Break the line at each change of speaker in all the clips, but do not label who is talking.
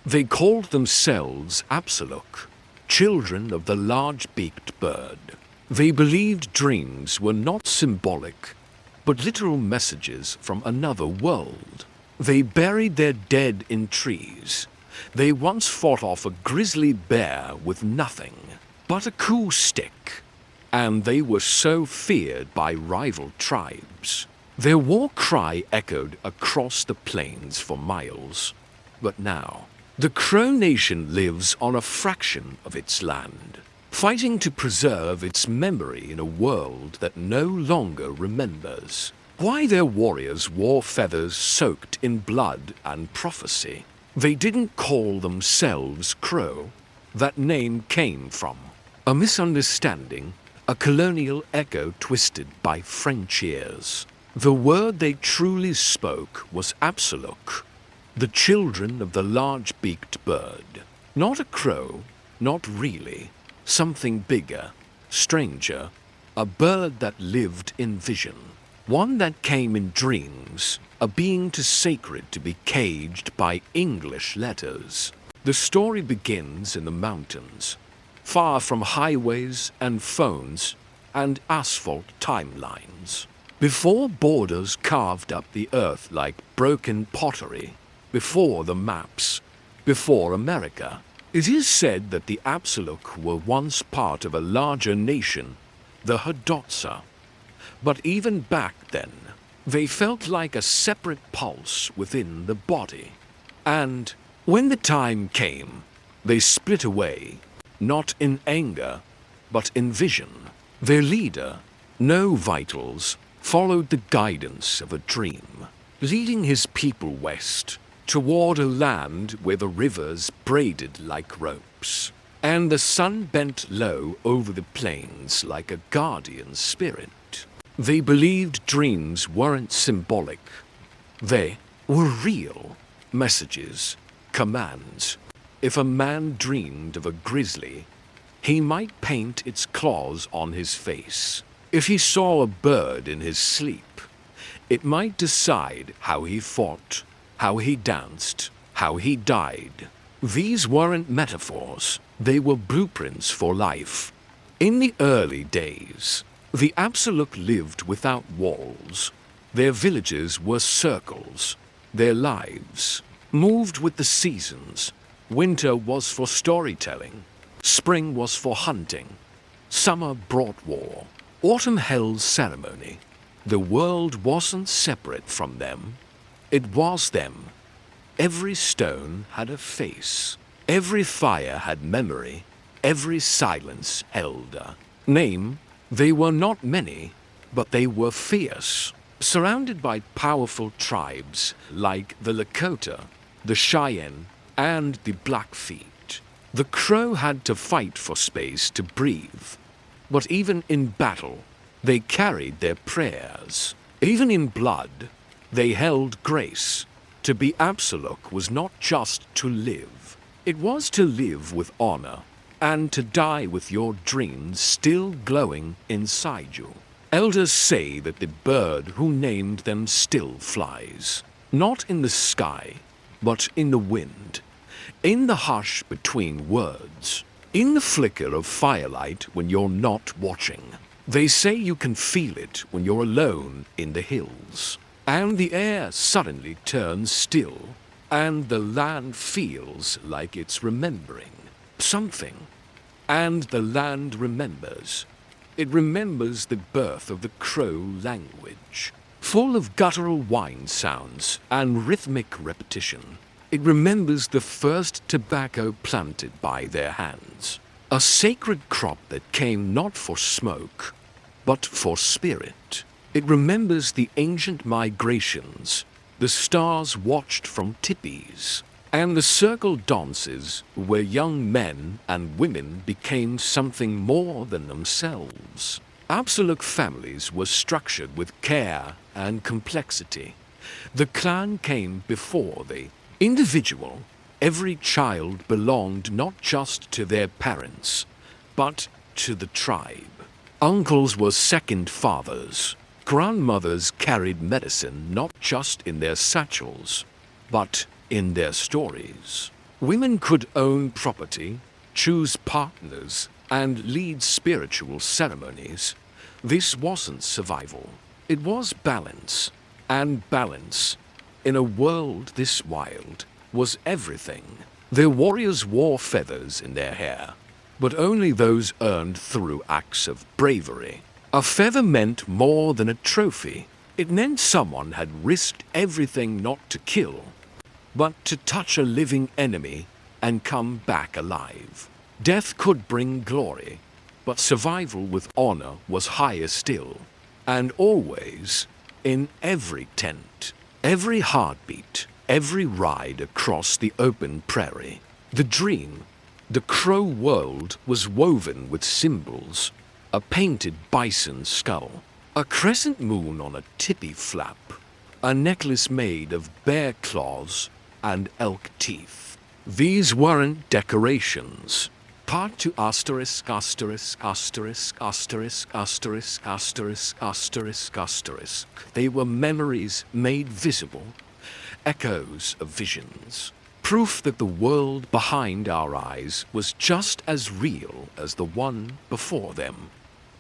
They called themselves Absaroka, children of the large-beaked bird. They believed dreams were not symbolic, but literal messages from another world. They buried their dead in trees. They once fought off a grizzly bear with nothing but a coup stick, and they were so feared by rival tribes. Their war cry echoed across the plains for miles. But now, the Crow Nation lives on a fraction of its land, fighting to preserve its memory in a world that no longer remembers. Why their warriors wore feathers soaked in blood and prophecy. They didn't call themselves Crow. That name came from a misunderstanding, a colonial echo twisted by French ears. The word they truly spoke was Absaroka, the children of the large-beaked bird. Not a crow, not really. Something bigger, stranger, a bird that lived in vision. One that came in dreams, a being too sacred to be caged by English letters. The story begins in the mountains, far from highways and phones and asphalt timelines. Before borders carved up the earth like broken pottery, before the maps, before America. It is said that the Absaroka were once part of a larger nation, the Hadotsa. But even back then, they felt like a separate pulse within the body. And when the time came, they split away, not in anger, but in vision. Their leader, no vitals, followed the guidance of a dream, leading his people west, toward a land where the rivers braided like ropes, and the sun bent low over the plains like a guardian spirit. They believed dreams weren't symbolic. They were real messages, commands. If a man dreamed of a grizzly, he might paint its claws on his face. If he saw a bird in his sleep, it might decide how he fought, how he danced, how he died. These weren't metaphors, they were blueprints for life. In the early days, the Absaroka lived without walls. Their villages were circles. Their lives moved with the seasons. Winter was for storytelling. Spring was for hunting. Summer brought war. Autumn held ceremony. The world wasn't separate from them. It was them. Every stone had a face. Every fire had memory. Every silence held a name. They were not many, but they were fierce. Surrounded by powerful tribes like the Lakota, the Cheyenne, and the Blackfeet. The Crow had to fight for space to breathe. But even in battle, they carried their prayers. Even in blood, they held grace. To be Absaroka was not just to live. It was to live with honor, and to die with your dreams still glowing inside you. Elders say that the bird who named them still flies, not in the sky, but in the wind, in the hush between words, in the flicker of firelight when you're not watching. They say you can feel it when you're alone in the hills, and the air suddenly turns still, and the land feels like it's remembering something. And the land remembers. It remembers the birth of the Crow language, full of guttural whine sounds and rhythmic repetition. It remembers the first tobacco planted by their hands, a sacred crop that came not for smoke, but for spirit. It remembers the ancient migrations, the stars watched from tipis, and the circle dances where young men and women became something more than themselves. Absaroka families were structured with care and complexity. The clan came before the individual. Every child belonged not just to their parents, but to the tribe. Uncles were second fathers. Grandmothers carried medicine not just in their satchels, but in their stories. Women could own property, choose partners, and lead spiritual ceremonies. This wasn't survival. It was balance. And balance, in a world this wild, was everything. Their warriors wore feathers in their hair, but only those earned through acts of bravery. A feather meant more than a trophy. It meant someone had risked everything not to kill, but to touch a living enemy and come back alive. Death could bring glory, but survival with honor was higher still. And always, in every tent, every heartbeat, every ride across the open prairie, the dream, the crow world was woven with symbols. A painted bison skull, a crescent moon on a tippy flap, a necklace made of bear claws and elk teeth. These weren't decorations. Part to asterisk, asterisk, asterisk, asterisk, asterisk, asterisk, asterisk, asterisk. They were memories made visible, echoes of visions. Proof that the world behind our eyes was just as real as the one before them.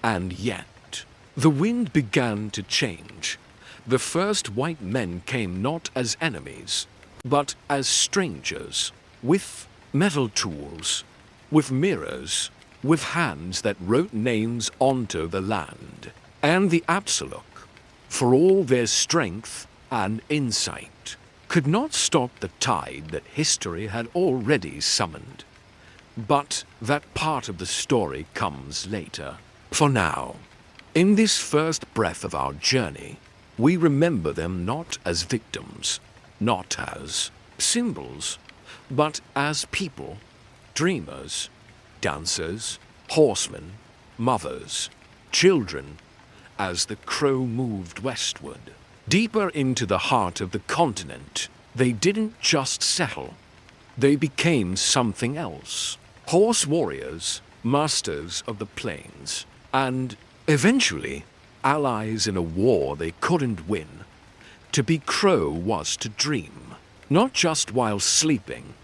And yet, the wind began to change. The first white men came not as enemies, but as strangers, with metal tools, with mirrors, with hands that wrote names onto the land. And the Absaroka, for all their strength and insight, could not stop the tide that history had already summoned. But that part of the story comes later. For now, in this first breath of our journey, we remember them not as victims, not as symbols, but as people, dreamers, dancers, horsemen, mothers, children, as the crow moved westward. Deeper into the heart of the continent, they didn't just settle. They became something else. Horse warriors, masters of the plains, and eventually allies in a war they couldn't win. To be crow was to dream, not just while sleeping,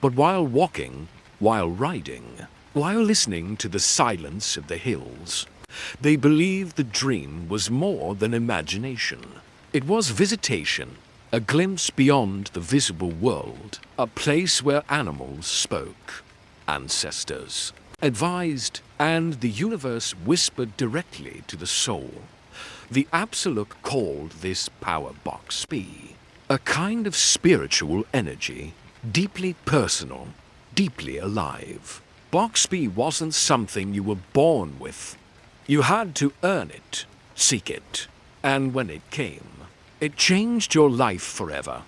but while walking, while riding, while listening to the silence of the hills. They believed the dream was more than imagination. It was visitation, a glimpse beyond the visible world, a place where animals spoke, ancestors advised, and the universe whispered directly to the soul. The Absaroka called this power box B, a kind of spiritual energy, deeply personal, deeply alive. Box B wasn't something you were born with. You had to earn it, seek it, and when it came, it changed your life forever.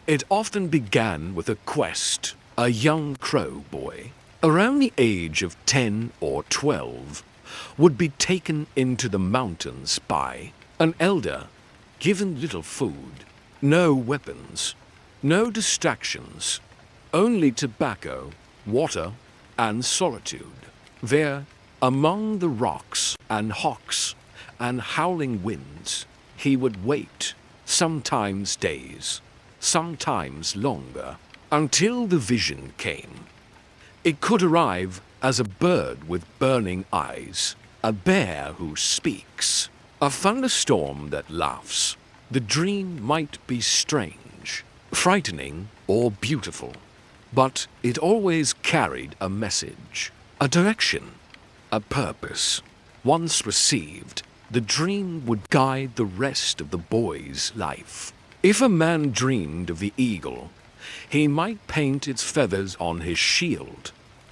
It often began with a quest. A young crow boy, around the age of 10 or 12, would be taken into the mountains by an elder, given little food, no weapons, no distractions, only tobacco, water, and solitude. There, among the rocks and hawks and howling winds, he would wait, sometimes days, sometimes longer, until the vision came. It could arrive as a bird with burning eyes, a bear who speaks, a thunderstorm that laughs. The dream might be strange, frightening, or beautiful, but it always carried a message, a direction, a purpose. Once received, the dream would guide the rest of the boy's life. If a man dreamed of the eagle, he might paint its feathers on his shield.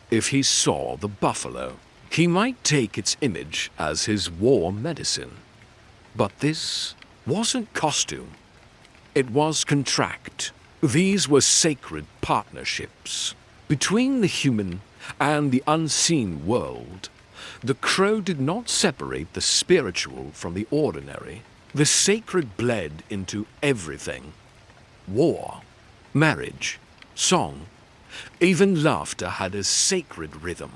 If he saw the buffalo, he might take its image as his war medicine. But this wasn't costume. It was contract. These were sacred partnerships. Between the human and the unseen world, the crow did not separate the spiritual from the ordinary. The sacred bled into everything. War, marriage, song, even laughter had a sacred rhythm.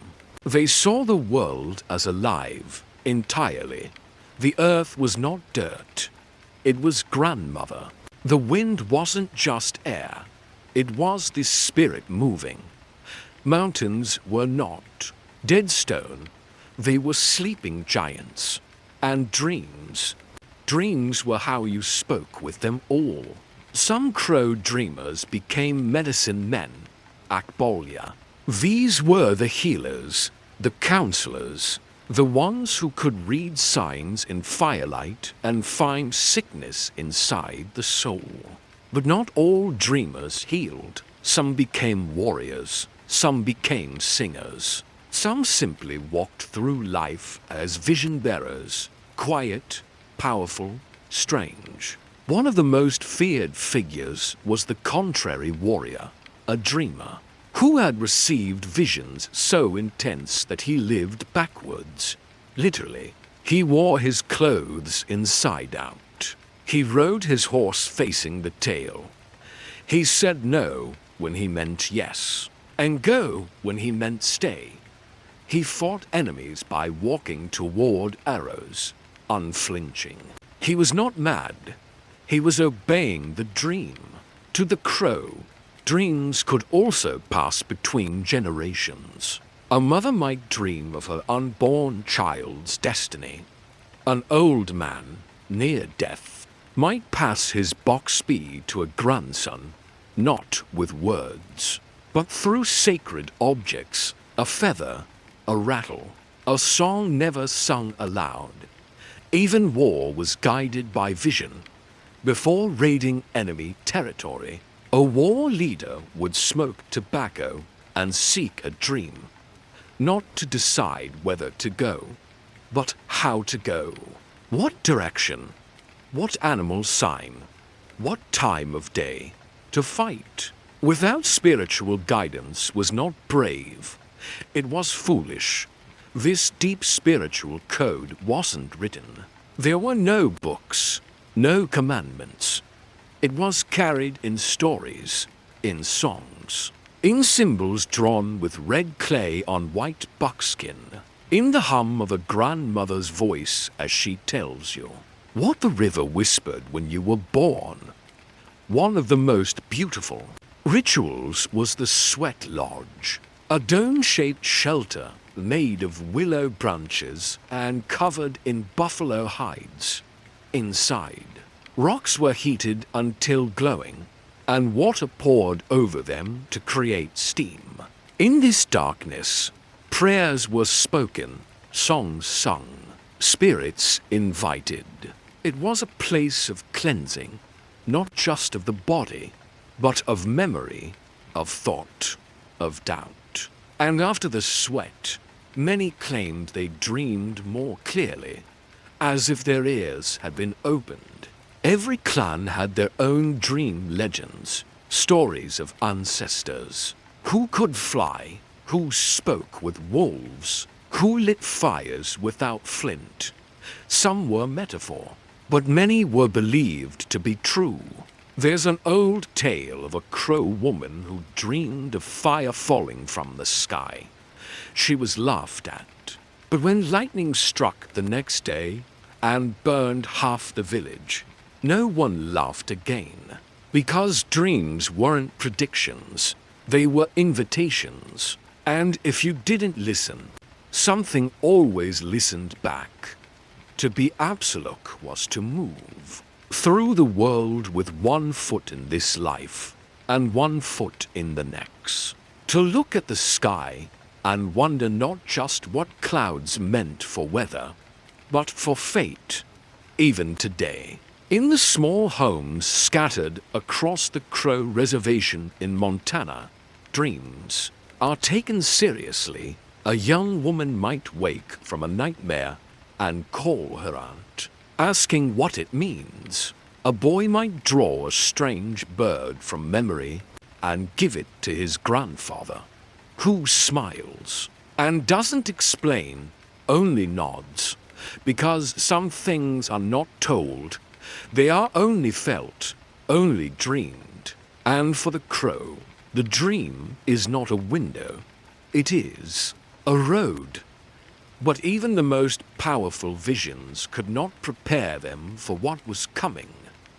They saw the world as alive, entirely. The earth was not dirt. It was grandmother. The wind wasn't just air. It was the spirit moving. Mountains were not dead stone, they were sleeping giants. And dreams. Dreams were how you spoke with them all. Some crow dreamers became medicine men, Akbolya. These were the healers, the counselors, the ones who could read signs in firelight and find sickness inside the soul. But not all dreamers healed. Some became warriors, some became singers. Some simply walked through life as vision bearers, quiet, powerful, strange. One of the most feared figures was the contrary warrior, a dreamer, who had received visions so intense that he lived backwards. Literally, he wore his clothes inside out. He rode his horse facing the tail. He said no when he meant yes, and go when he meant stay. He fought enemies by walking toward arrows, unflinching. He was not mad. He was obeying the dream. To the crow, dreams could also pass between generations. A mother might dream of her unborn child's destiny. An old man, near death, might pass his box speed to a grandson, not with words, but through sacred objects, a feather, a rattle, a song never sung aloud. Even war was guided by vision. Before raiding enemy territory, a war leader would smoke tobacco and seek a dream, not to decide whether to go, but how to go. What direction? What animal sign? What time of day? To fight. Without spiritual guidance was not brave. It was foolish. This deep spiritual code wasn't written. There were no books, no commandments. It was carried in stories, in songs, in symbols drawn with red clay on white buckskin, in the hum of a grandmother's voice as she tells you what the river whispered when you were born. One of the most beautiful rituals was the sweat lodge, a dome-shaped shelter made of willow branches and covered in buffalo hides. Inside, rocks were heated until glowing, and water poured over them to create steam. In this darkness, prayers were spoken, songs sung, spirits invited. It was a place of cleansing, not just of the body, but of memory, of thought, of doubt. And after the sweat, many claimed they dreamed more clearly, as if their ears had been opened. Every clan had their own dream legends, stories of ancestors. Who could fly? Who spoke with wolves? Who lit fires without flint? Some were metaphor, but many were believed to be true. There's an old tale of a crow woman who dreamed of fire falling from the sky. She was laughed at. But when lightning struck the next day and burned half the village, no one laughed again. Because dreams weren't predictions, they were invitations. And if you didn't listen, something always listened back. To be Absaroka was to move through the world with one foot in this life and one foot in the next. To look at the sky and wonder not just what clouds meant for weather, but for fate, even today. In the small homes scattered across the Crow Reservation in Montana, dreams are taken seriously. A young woman might wake from a nightmare and call her aunt, asking what it means. A boy might draw a strange bird from memory and give it to his grandfather, who smiles and doesn't explain, only nods, because some things are not told. They are only felt, only dreamed. And for the crow, the dream is not a window, it is a road. But even the most powerful visions could not prepare them for what was coming.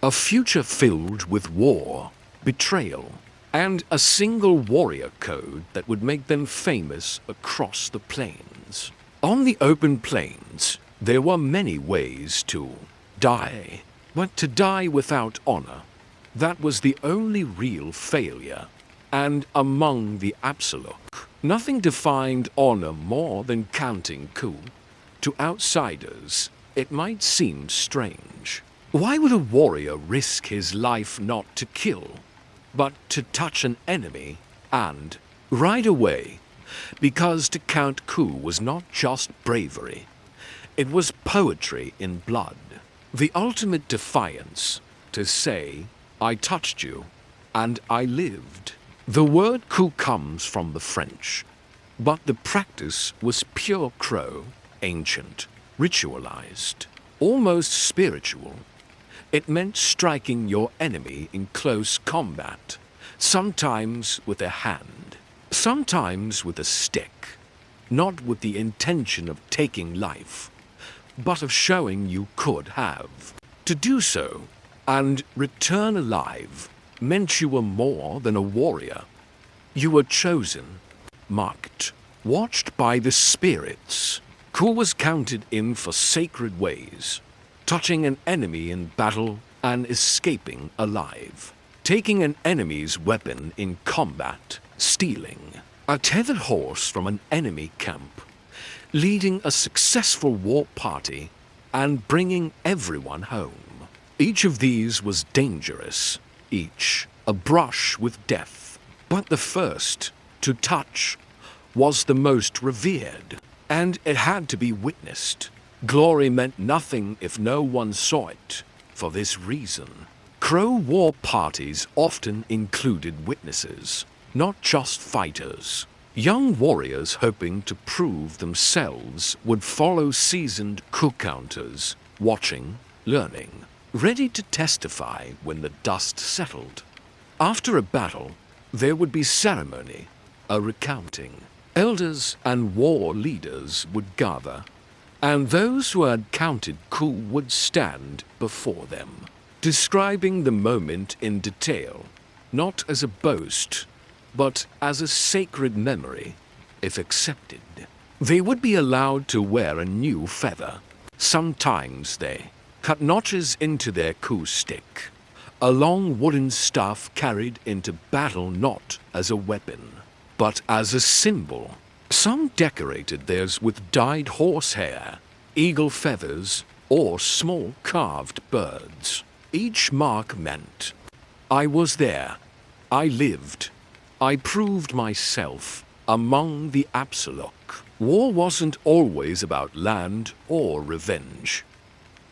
A future filled with war, betrayal, and a single warrior code that would make them famous across the plains. On the open plains, there were many ways to die, but to die without honor, that was the only real failure. And among the Absaroka, nothing defined honor more than counting coup. To outsiders, it might seem strange. Why would a warrior risk his life not to kill, but to touch an enemy and ride away? Because to count coup was not just bravery. It was poetry in blood. The ultimate defiance, to say, I touched you, and I lived. The word coup comes from the French, but the practice was pure Crow, ancient, ritualized, almost spiritual. It meant striking your enemy in close combat, sometimes with a hand, sometimes with a stick, not with the intention of taking life, but of showing you could have. To do so and return alive meant you were more than a warrior. You were chosen, marked, watched by the spirits. Coup was counted in for sacred ways, touching an enemy in battle and escaping alive, taking an enemy's weapon in combat, stealing a tethered horse from an enemy camp, leading a successful war party, and bringing everyone home. Each of these was dangerous, each a brush with death. But the first, to touch, was the most revered, and it had to be witnessed. Glory meant nothing if no one saw it. For this reason, Crow war parties often included witnesses, not just fighters. Young warriors hoping to prove themselves would follow seasoned coup counters, watching, learning, ready to testify when the dust settled. After a battle, there would be ceremony, a recounting. Elders and war leaders would gather, and those who had counted coup would stand before them, describing the moment in detail, not as a boast, but as a sacred memory, if accepted. They would be allowed to wear a new feather. Sometimes they cut notches into their coup stick, a long wooden staff carried into battle not as a weapon, but as a symbol. Some decorated theirs with dyed horsehair, eagle feathers, or small carved birds. Each mark meant, I was there, I lived, I proved myself among the Absaroka. War wasn't always about land or revenge.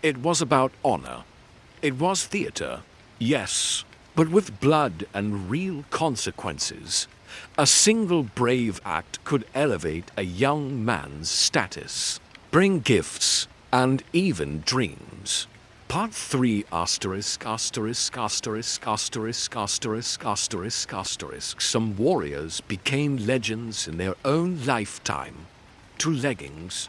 It was about honor. It was theater, yes, but with blood and real consequences. A single brave act could elevate a young man's status, bring gifts, and even dreams. Part 3 asterisk asterisk asterisk asterisk asterisk asterisk asterisk. Some warriors became legends in their own lifetime. To leggings,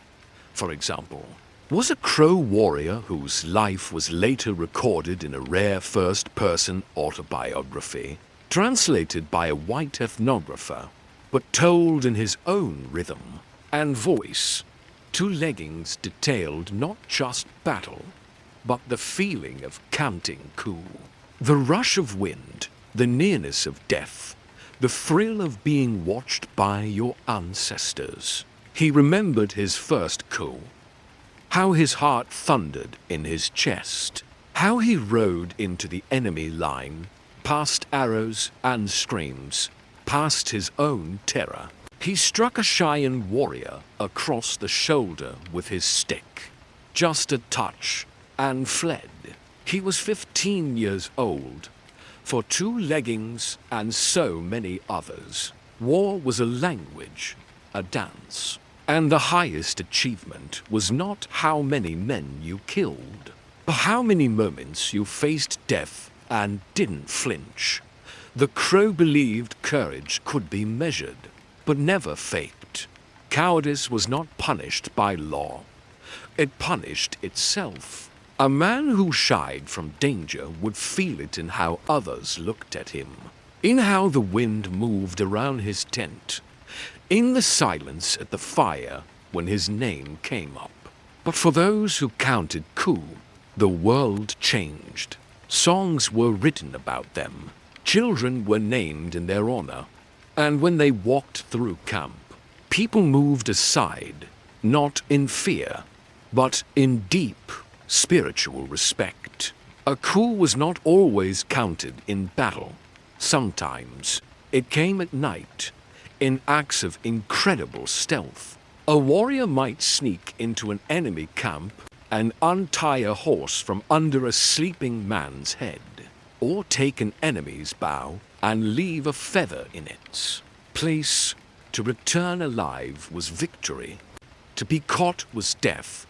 for example, was a Crow warrior whose life was later recorded in a rare first-person autobiography, translated by a white ethnographer, but told in his own rhythm and voice. Two leggings detailed not just battle, but the feeling of counting coup. The rush of wind, the nearness of death, the thrill of being watched by your ancestors. He remembered his first coup, how his heart thundered in his chest, how he rode into the enemy line, past arrows and screams, past his own terror. He struck a Cheyenne warrior across the shoulder with his stick. Just a touch, and fled. He was 15 years old. For two leggings and so many others, war was a language, a dance. And the highest achievement was not how many men you killed, but how many moments you faced death and didn't flinch. The Crow believed courage could be measured, but never faked. Cowardice was not punished by law. It punished itself. A man who shied from danger would feel it in how others looked at him. in how the wind moved around his tent, in the silence at the fire when his name came up. But for those who counted coup, the world changed. Songs were written about them. Children were named in their honor. And when they walked through camp, people moved aside, not in fear, but in deep spiritual respect. A coup was not always counted in battle. Sometimes it came at night, in acts of incredible stealth. A warrior might sneak into an enemy camp and untie a horse from under a sleeping man's head, or take an enemy's bow and leave a feather in its place. To return alive was victory. To be caught was death.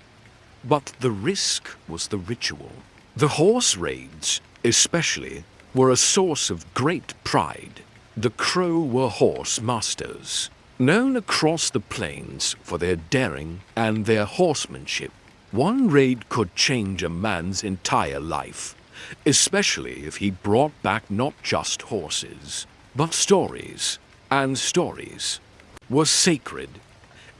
But the risk was the ritual. The horse raids, especially, were a source of great pride. The Crow were horse masters, known across the plains for their daring and their horsemanship. One raid could change a man's entire life, especially if he brought back not just horses, but stories, and stories were sacred.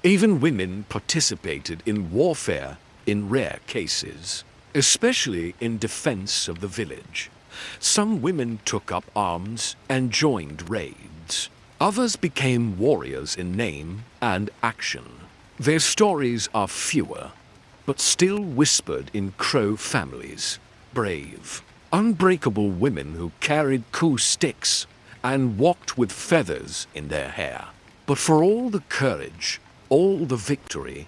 Even women participated in warfare in rare cases, especially in defense of the village. Some women took up arms and joined raids. Others became warriors in name and action. Their stories are fewer, but still whispered in Crow families. Brave, unbreakable women who carried coup sticks and walked with feathers in their hair. But for all the courage, all the victory,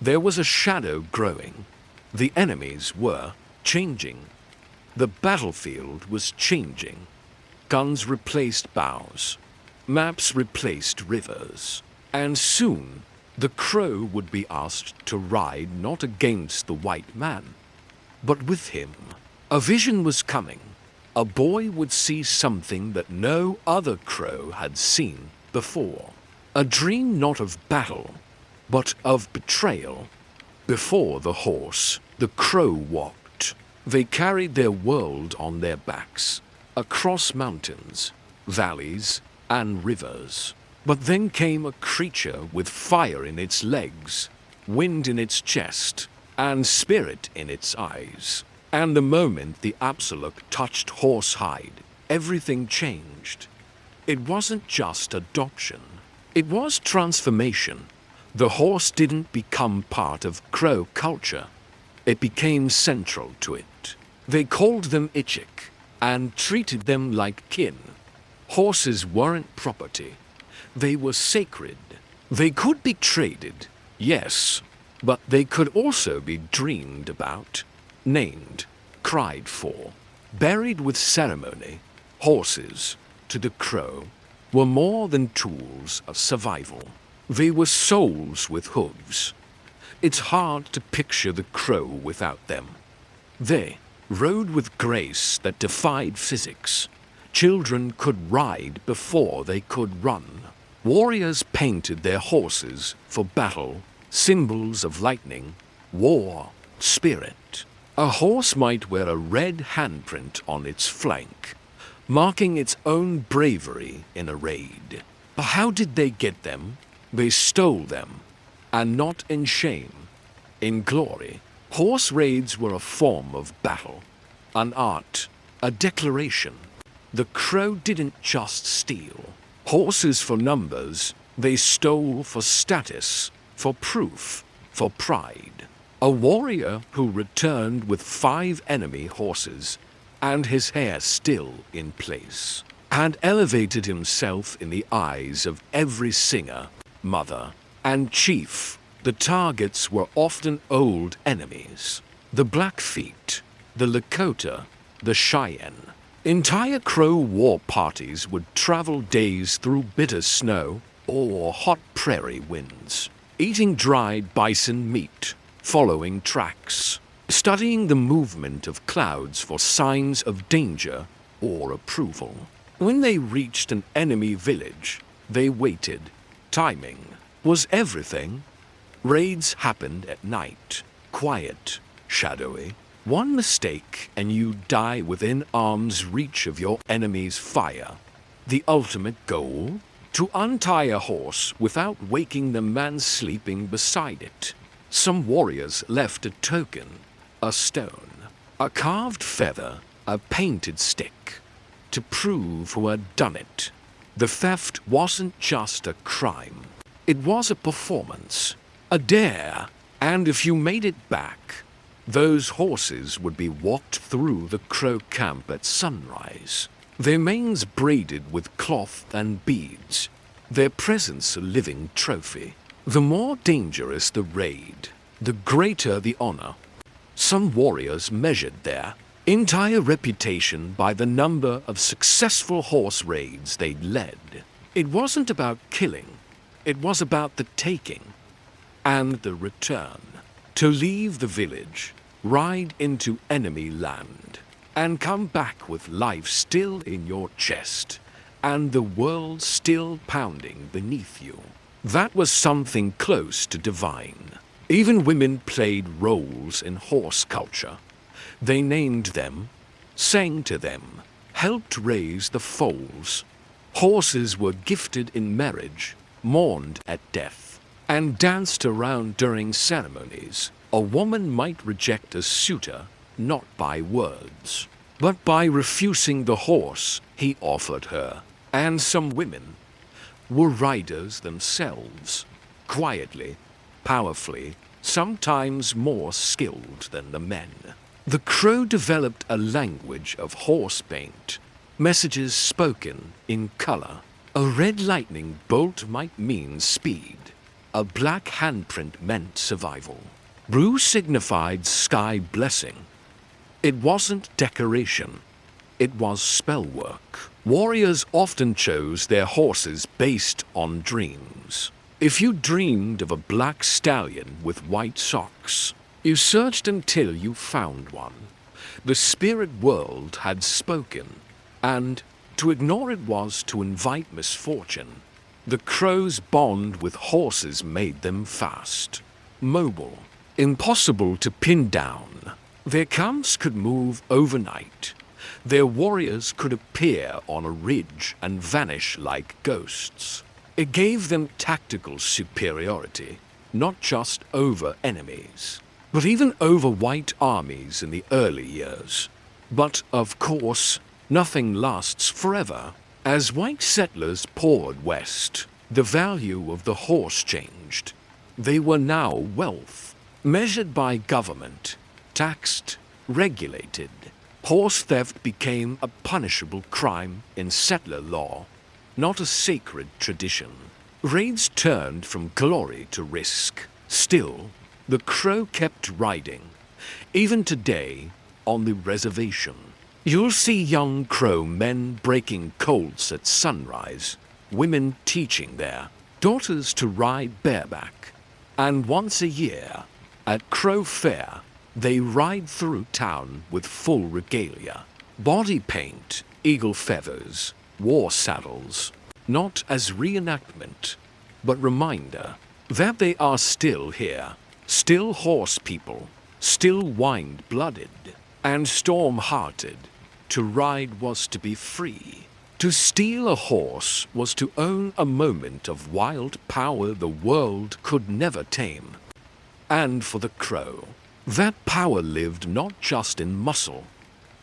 there was a shadow growing. The enemies were changing. The battlefield was changing. Guns replaced bows. Maps replaced rivers. And soon, the Crow would be asked to ride not against the white man, but with him. A vision was coming. A boy would see something that no other Crow had seen before. A dream not of battle, but of betrayal. Before the horse, the Crow walked. They carried their world on their backs, across mountains, valleys, and rivers. But then came a creature with fire in its legs, wind in its chest, and spirit in its eyes. And the moment the Absaroka touched horsehide, everything changed. It wasn't just adoption. It was transformation. The horse didn't become part of Crow culture. It became central to it. They called them Ichik and treated them like kin. Horses weren't property. They were sacred. They could be traded, yes, but they could also be dreamed about, named, cried for, buried with ceremony. Horses, to the Crow, were more than tools of survival. They were souls with hooves. It's hard to picture the Crow without them. They rode with grace that defied physics. Children could ride before they could run. Warriors painted their horses for battle, symbols of lightning, war, spirit. A horse might wear a red handprint on its flank, marking its own bravery in a raid. But how did they get them? They stole them, and not in shame, in glory. Horse raids were a form of battle, an art, a declaration. The Crow didn't just steal horses for numbers, they stole for status, for proof, for pride. A warrior who returned with 5 enemy horses and his hair still in place had elevated himself in the eyes of every singer, mother, and chief. The targets were often old enemies, the Blackfeet, the Lakota, the Cheyenne. Entire Crow war parties would travel days through bitter snow or hot prairie winds, eating dried bison meat, following tracks, studying the movement of clouds for signs of danger or approval. When they reached an enemy village, they waited. Timing was everything. Raids happened at night, quiet, shadowy. One mistake and you die within arm's reach of your enemy's fire. The ultimate goal? To untie a horse without waking the man sleeping beside it. Some warriors left a token, a stone, a carved feather, a painted stick, to prove who had done it. The theft wasn't just a crime. It was a performance, a dare, and if you made it back, those horses would be walked through the Crow camp at sunrise, their manes braided with cloth and beads, their presence a living trophy. The more dangerous the raid, the greater the honor. Some warriors measured their entire reputation by the number of successful horse raids they'd led. It wasn't about killing, it was about the taking and the return. To leave the village, ride into enemy land, and come back with life still in your chest and the world still pounding beneath you. That was something close to divine. Even women played roles in horse culture. They named them, sang to them, helped raise the foals. Horses were gifted in marriage, mourned at death, and danced around during ceremonies. A woman might reject a suitor not by words, but by refusing the horse he offered her. And some women were riders themselves, quietly, powerfully, sometimes more skilled than the men. The Crow developed a language of horse paint, messages spoken in color. A red lightning bolt might mean speed. A black handprint meant survival. Blue signified sky blessing. It wasn't decoration. It was spell work. Warriors often chose their horses based on dreams. If you dreamed of a black stallion with white socks, you searched until you found one. The spirit world had spoken, and to ignore it was to invite misfortune. The Crow's bond with horses made them fast, mobile, impossible to pin down. Their camps could move overnight. Their warriors could appear on a ridge and vanish like ghosts. It gave them tactical superiority, not just over enemies, but even over white armies in the early years. But, of course, nothing lasts forever. As white settlers poured west, the value of the horse changed. They were now wealth, measured by government, taxed, regulated. Horse theft became a punishable crime in settler law, not a sacred tradition. Raids turned from glory to risk. Still, the Crow kept riding. Even today, on the reservation, you'll see young Crow men breaking colts at sunrise, women teaching their daughters to ride bareback, and once a year, at Crow Fair, they ride through town with full regalia, body paint, eagle feathers, war saddles, not as reenactment, but reminder that they are still here, still horse people, still wind-blooded and storm-hearted. To ride was to be free. To steal a horse was to own a moment of wild power the world could never tame. And for the Crow, that power lived not just in muscle,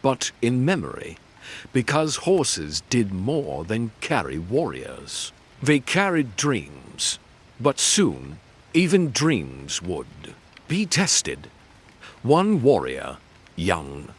but in memory, because horses did more than carry warriors. They carried dreams, but soon, even dreams would be tested. One warrior, young,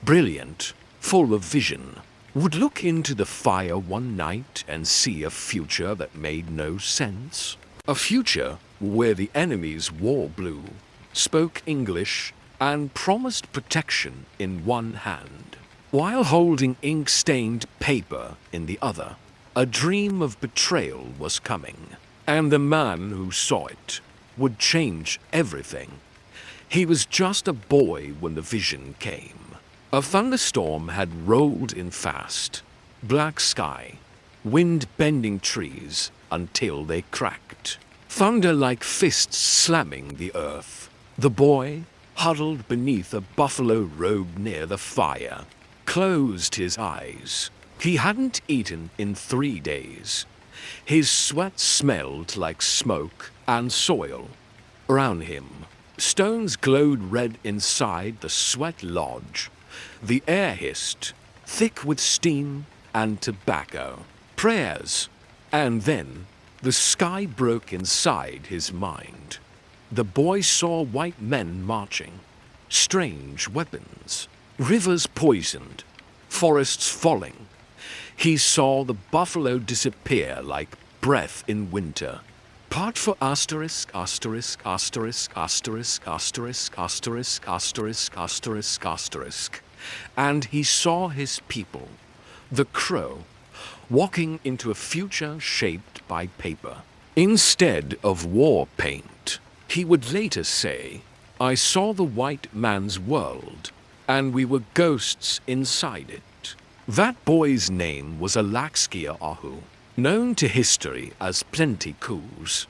brilliant, full of vision, would look into the fire one night and see a future that made no sense. A future where the enemy's war blue spoke English and promised protection in one hand, while holding ink-stained paper in the other. A dream of betrayal was coming, and the man who saw it would change everything. He was just a boy when the vision came. A thunderstorm had rolled in fast, black sky, wind bending trees until they cracked, thunder like fists slamming the earth. The boy, huddled beneath a buffalo robe near the fire, closed his eyes, He hadn't eaten in 3 days. His sweat smelled like smoke and soil. Around him, stones glowed red inside the sweat lodge. The air hissed, thick with steam and tobacco. Prayers. And then the sky broke inside his mind. The boy saw white men marching, strange weapons, rivers poisoned, forests falling. He saw the buffalo disappear like breath in winter. Part for asterisk, asterisk, asterisk, asterisk, asterisk, asterisk, asterisk, asterisk, asterisk. And he saw his people, the crow, walking into a future shaped by paper. Instead of war paint, he would later say, I saw the white man's world, and we were ghosts inside it. That boy's name was Alaxkia Ahu, known to history as Plenty Coups.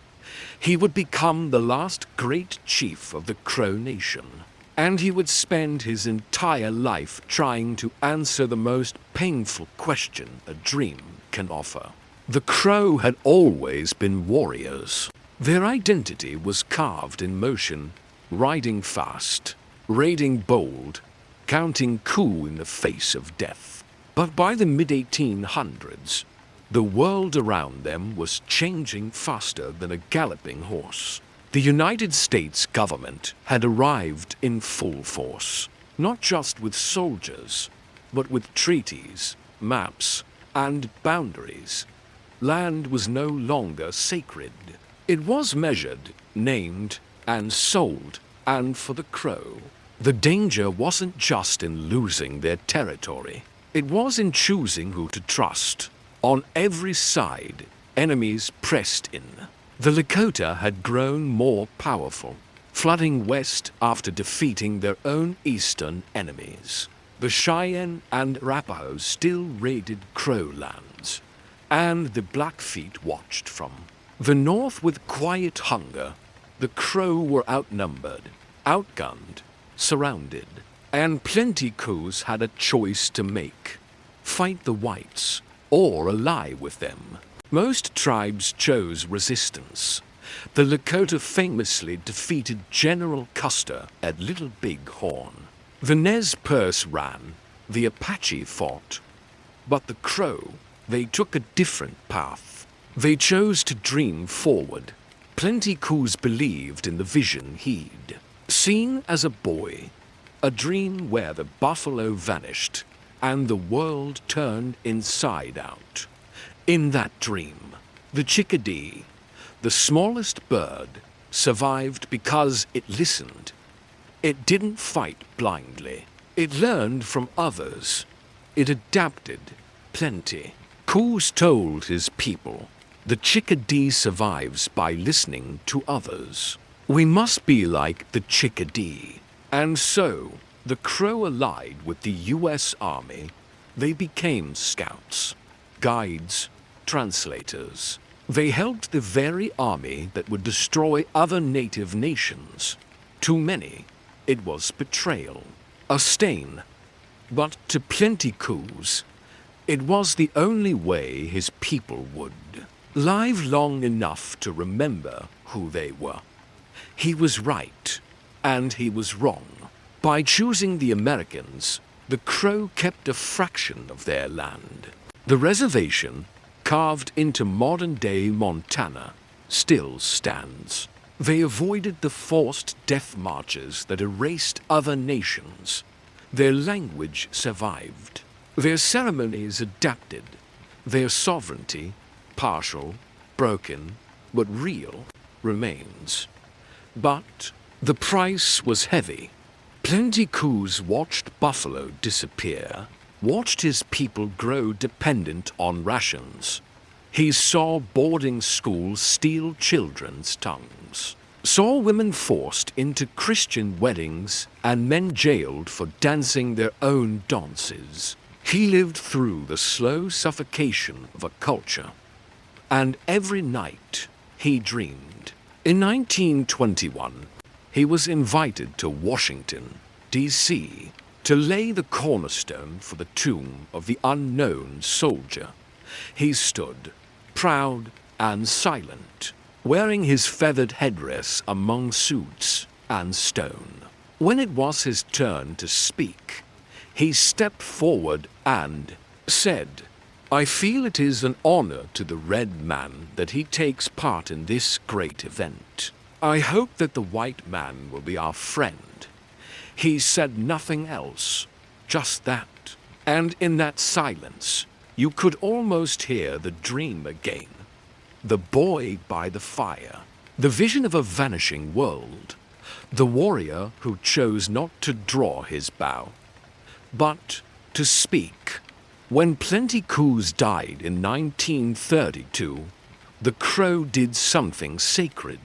He would become the last great chief of the Crow Nation, and he would spend his entire life trying to answer the most painful question a dream can offer. The Crow had always been warriors. Their identity was carved in motion, riding fast, raiding bold, counting coup in the face of death. But by the mid-1800s, the world around them was changing faster than a galloping horse. The United States government had arrived in full force, not just with soldiers, but with treaties, maps, and boundaries. Land was no longer sacred. It was measured, named, and sold, and for the Crow. The danger wasn't just in losing their territory. It was in choosing who to trust. On every side, enemies pressed in. The Lakota had grown more powerful, flooding west after defeating their own eastern enemies. The Cheyenne and Arapaho still raided Crow lands, and the Blackfeet watched from the north with quiet hunger. The Crow were outnumbered, outgunned, surrounded, and Plenty Coups had a choice to make: fight the whites or ally with them. Most tribes chose resistance. The Lakota famously defeated General Custer at Little Big Horn. The Nez Perce ran, the Apache fought. But the Crow, they took a different path. They chose to dream forward. Plenty Coups believed in the vision he'd seen as a boy, a dream where the buffalo vanished and the world turned inside out. In that dream, the chickadee, the smallest bird, survived because it listened. It didn't fight blindly. It learned from others. It adapted. Plenty Coups told his people, the chickadee survives by listening to others. We must be like the chickadee. And so, the Crow allied with the U.S. Army. They became scouts, guides, translators. They helped the very army that would destroy other native nations. To many, it was betrayal, a stain. But to Plenty Coups, it was the only way his people would live long enough to remember who they were. He was right, and he was wrong. By choosing the Americans, the Crow kept a fraction of their land. The reservation, carved into modern-day Montana, still stands. They avoided the forced death marches that erased other nations. Their language survived. Their ceremonies adapted. Their sovereignty, partial, broken, but real, remains. But the price was heavy. Plenty Coups watched buffalo disappear, watched his people grow dependent on rations. He saw boarding schools steal children's tongues, saw women forced into Christian weddings and men jailed for dancing their own dances. He lived through the slow suffocation of a culture. And every night he dreamed. In 1921, he was invited to Washington, D.C., to lay the cornerstone for the tomb of the unknown soldier. He stood, proud and silent, wearing his feathered headdress among suits and stone. When it was his turn to speak, he stepped forward and said, "I feel it is an honor to the red man that he takes part in this great event. I hope that the white man will be our friend." He said nothing else, just that. And in that silence, you could almost hear the dream again. The boy by the fire, the vision of a vanishing world, the warrior who chose not to draw his bow, but to speak. When Plenty Coups died in 1932, the Crow did something sacred.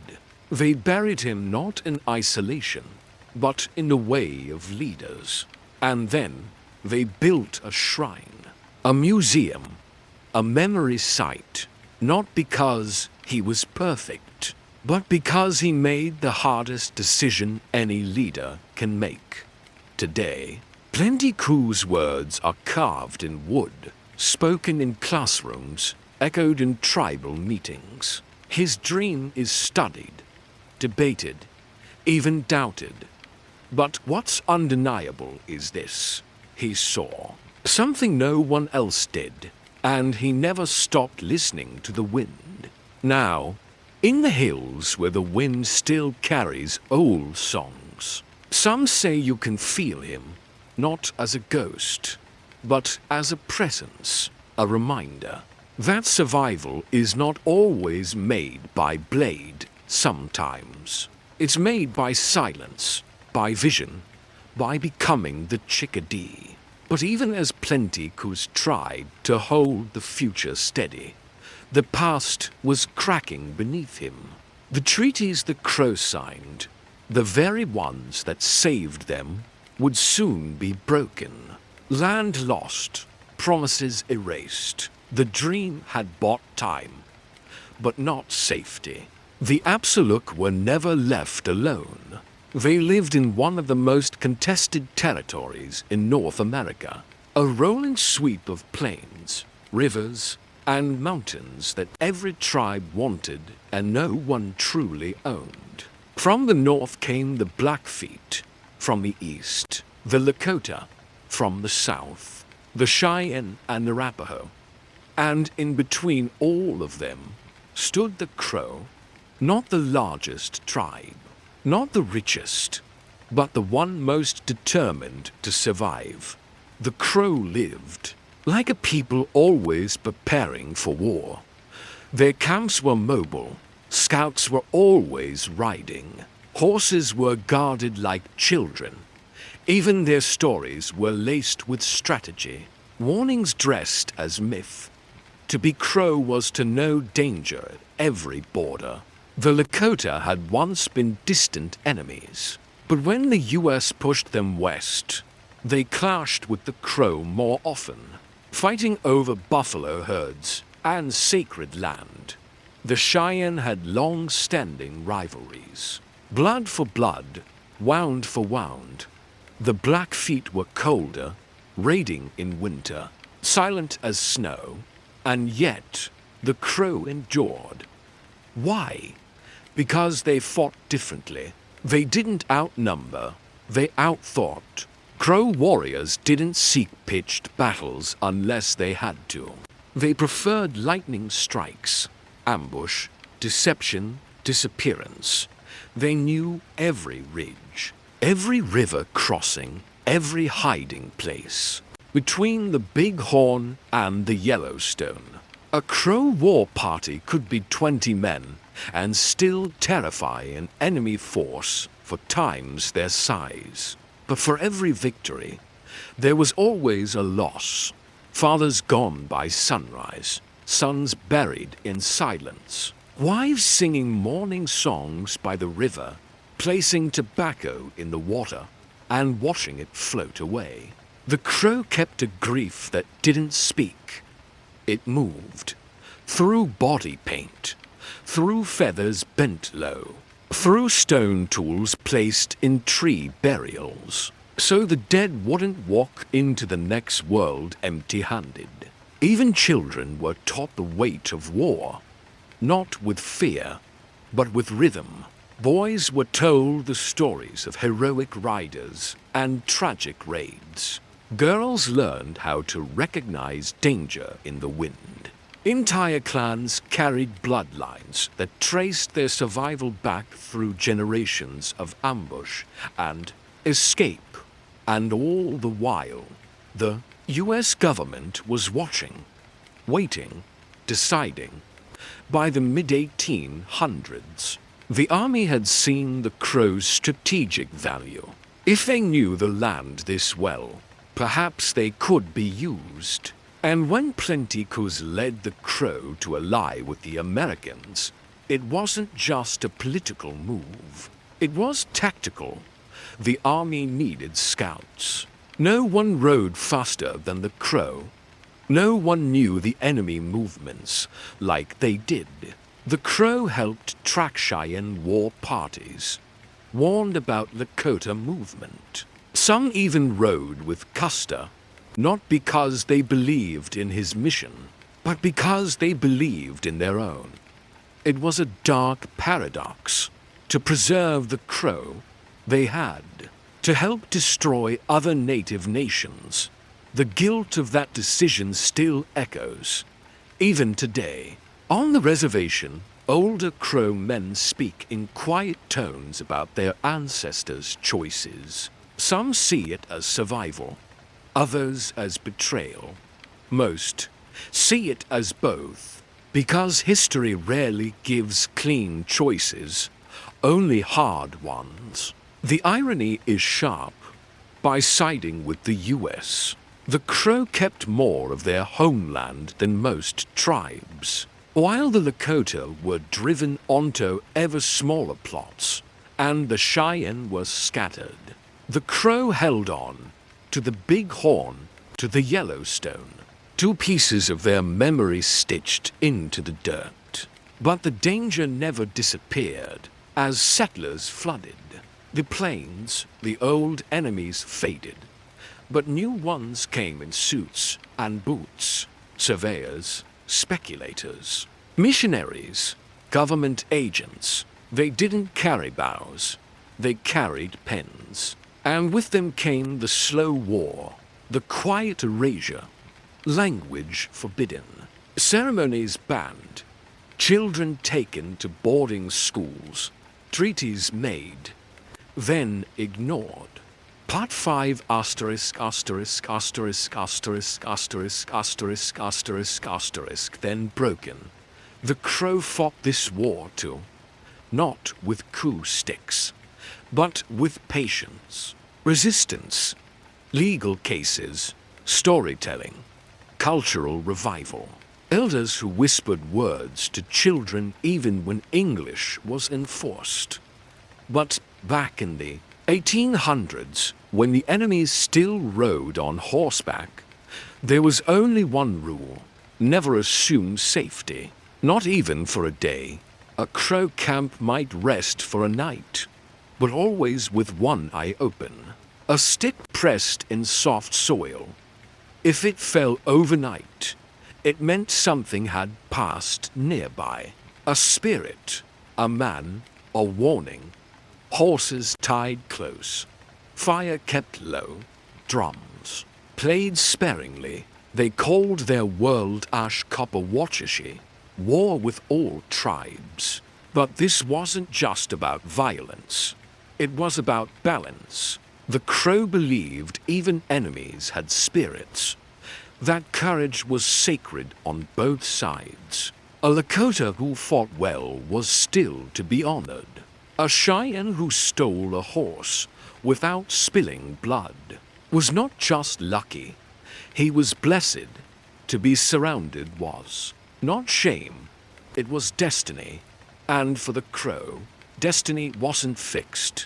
They buried him not in isolation, but in the way of leaders. And then they built a shrine, a museum, a memory site, not because he was perfect, but because he made the hardest decision any leader can make. Today, Plenty Coups' words are carved in wood, spoken in classrooms, echoed in tribal meetings. His dream is studied, debated, even doubted. But what's undeniable is this: he saw something no one else did, and he never stopped listening to the wind. Now, in the hills where the wind still carries old songs, some say you can feel him, not as a ghost, but as a presence, a reminder that survival is not always made by blade. Sometimes it's made by silence, by vision, by becoming the chickadee. But even as Plenty Coups tried to hold the future steady, the past was cracking beneath him. The treaties the Crow signed, the very ones that saved them, would soon be broken. Land lost, promises erased. The dream had bought time, but not safety. The Absaroka were never left alone. They lived in one of the most contested territories in North America, a rolling sweep of plains, rivers, and mountains that every tribe wanted and no one truly owned. From the north came the Blackfeet, from the east, the Lakota, from the south, the Cheyenne and the Arapaho. And in between all of them stood the Crow, not the largest tribe, not the richest, but the one most determined to survive. The Crow lived like a people always preparing for war. Their camps were mobile, scouts were always riding, horses were guarded like children. Even their stories were laced with strategy, warnings dressed as myth. To be Crow was to know danger at every border. The Lakota had once been distant enemies, but when the US pushed them west, they clashed with the Crow more often, fighting over buffalo herds and sacred land. The Cheyenne had long-standing rivalries, blood for blood, wound for wound. The Blackfeet were colder, raiding in winter, silent as snow, and yet the Crow endured. Why? Because they fought differently. They didn't outnumber, they outthought. Crow warriors didn't seek pitched battles unless they had to. They preferred lightning strikes, ambush, deception, disappearance. They knew every ridge, every river crossing, every hiding place. Between the Big Horn and the Yellowstone, a Crow war party could be 20 men and still terrify an enemy force for times their size. But for every victory, there was always a loss. Fathers gone by sunrise, sons buried in silence, wives singing mourning songs by the river, placing tobacco in the water and watching it float away. The Crow kept a grief that didn't speak. It moved, through body paint, through feathers bent low, through stone tools placed in tree burials. so the dead wouldn't walk into the next world empty-handed. Even children were taught the weight of war, not with fear, but with rhythm. Boys were told the stories of heroic riders and tragic raids. Girls learned how to recognize danger in the wind. Entire clans carried bloodlines that traced their survival back through generations of ambush and escape. And all the while, the US government was watching, waiting, deciding. By the mid-1800s, the army had seen the Crows' strategic value. If they knew the land this well, perhaps they could be used. And when Plenty Coups led the Crow to ally with the Americans, it wasn't just a political move. It was tactical. The army needed scouts. No one rode faster than the Crow. No one knew the enemy movements like they did. The Crow helped track Cheyenne war parties, warned about Lakota movement. Some even rode with Custer, not because they believed in his mission, but because they believed in their own. It was a dark paradox. To preserve the Crow, they had to help destroy other native nations. The guilt of that decision still echoes, even today. On the reservation, older Crow men speak in quiet tones about their ancestors' choices. Some see it as survival, others as betrayal. Most see it as both, because history rarely gives clean choices, only hard ones. The irony is sharp. By siding with the US, the Crow kept more of their homeland than most tribes, while the Lakota were driven onto ever smaller plots, and the Cheyenne were scattered. The Crow held on to the Big Horn, to the Yellowstone, two pieces of their memory stitched into the dirt. But the danger never disappeared as settlers flooded. The plains, the old enemies faded, but new ones came in suits and boots, surveyors, speculators, missionaries, government agents. They didn't carry bows, they carried pens. And with them came the slow war, the quiet erasure, language forbidden, ceremonies banned, children taken to boarding schools, treaties made, then ignored. Part 5 asterisk asterisk asterisk asterisk asterisk asterisk asterisk asterisk then broken. The Crow fought this war too, not with coup sticks, but with patience, resistance, legal cases, storytelling, cultural revival. Elders who whispered words to children even when English was enforced. But back in the 1800s, when the enemies still rode on horseback, there was only one rule: never assume safety, not even for a day. A Crow camp might rest for a night, but always with one eye open, a stick pressed in soft soil. If it fell overnight, it meant something had passed nearby. A spirit, a man, a warning. Horses tied close, fire kept low, drums played sparingly. They called their world Ashkopawatchashi, war with all tribes. But this wasn't just about violence. It was about balance. The Crow believed even enemies had spirits, that courage was sacred on both sides. A Lakota who fought well was still to be honored. A Cheyenne who stole a horse without spilling blood was not just lucky, he was blessed. To be surrounded was not shame, it was destiny. And for the Crow, destiny wasn't fixed.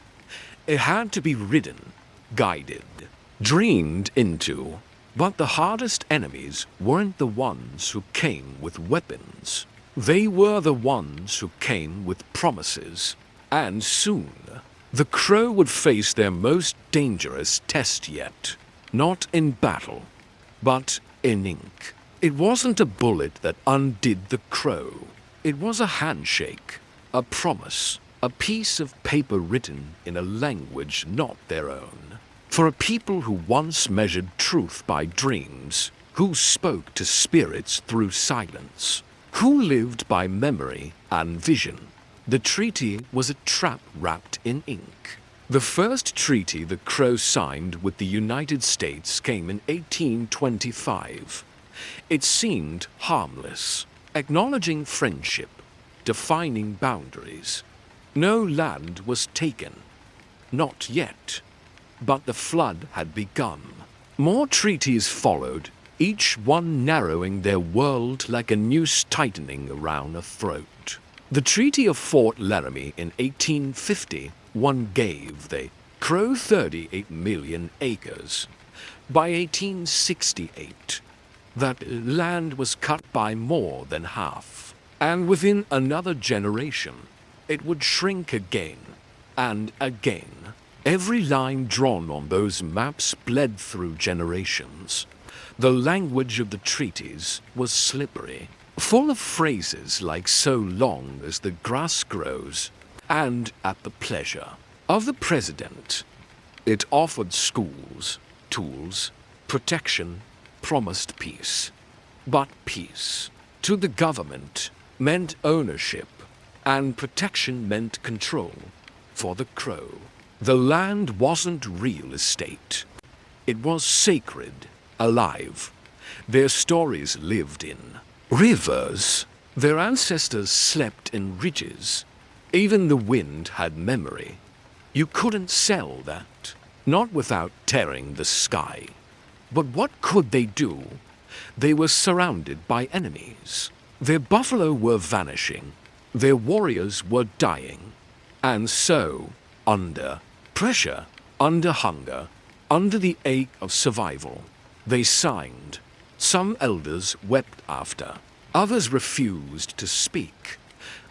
It had to be ridden, guided, dreamed into. But the hardest enemies weren't the ones who came with weapons. They were the ones who came with promises. And soon, The Crow would face their most dangerous test yet, not in battle, but in ink. It wasn't a bullet that undid the Crow. It was a handshake, a promise, a piece of paper written in a language not their own. For a people who once measured truth by dreams, who spoke to spirits through silence, who lived by memory and vision, the treaty was a trap wrapped in ink. The first treaty the Crow signed with the United States came in 1825. It seemed harmless, acknowledging friendship, defining boundaries. No land was taken. Not yet. But the flood had begun. More treaties followed, each one narrowing their world like a noose tightening around a throat. The Treaty of Fort Laramie in 1850 gave the Crow 38 million acres. By 1868, that land was cut by more than half. And within another generation, it would shrink again and again. Every line drawn on those maps bled through generations. The language of the treaties was slippery, full of phrases like "so long as the grass grows" and "at the pleasure" of the president. It offered schools, tools, protection, promised peace. But peace, to the government, meant ownership, and protection meant control. For the Crow, the land wasn't real estate. It was sacred, alive. Their stories lived in rivers. Their ancestors slept in ridges. Even the wind had memory. You couldn't sell that, not without tearing the sky. But what could they do? They were surrounded by enemies. Their buffalo were vanishing. Their warriors were dying. And so, under pressure, under hunger, under the ache of survival, they signed. Some elders wept after. Others refused to speak.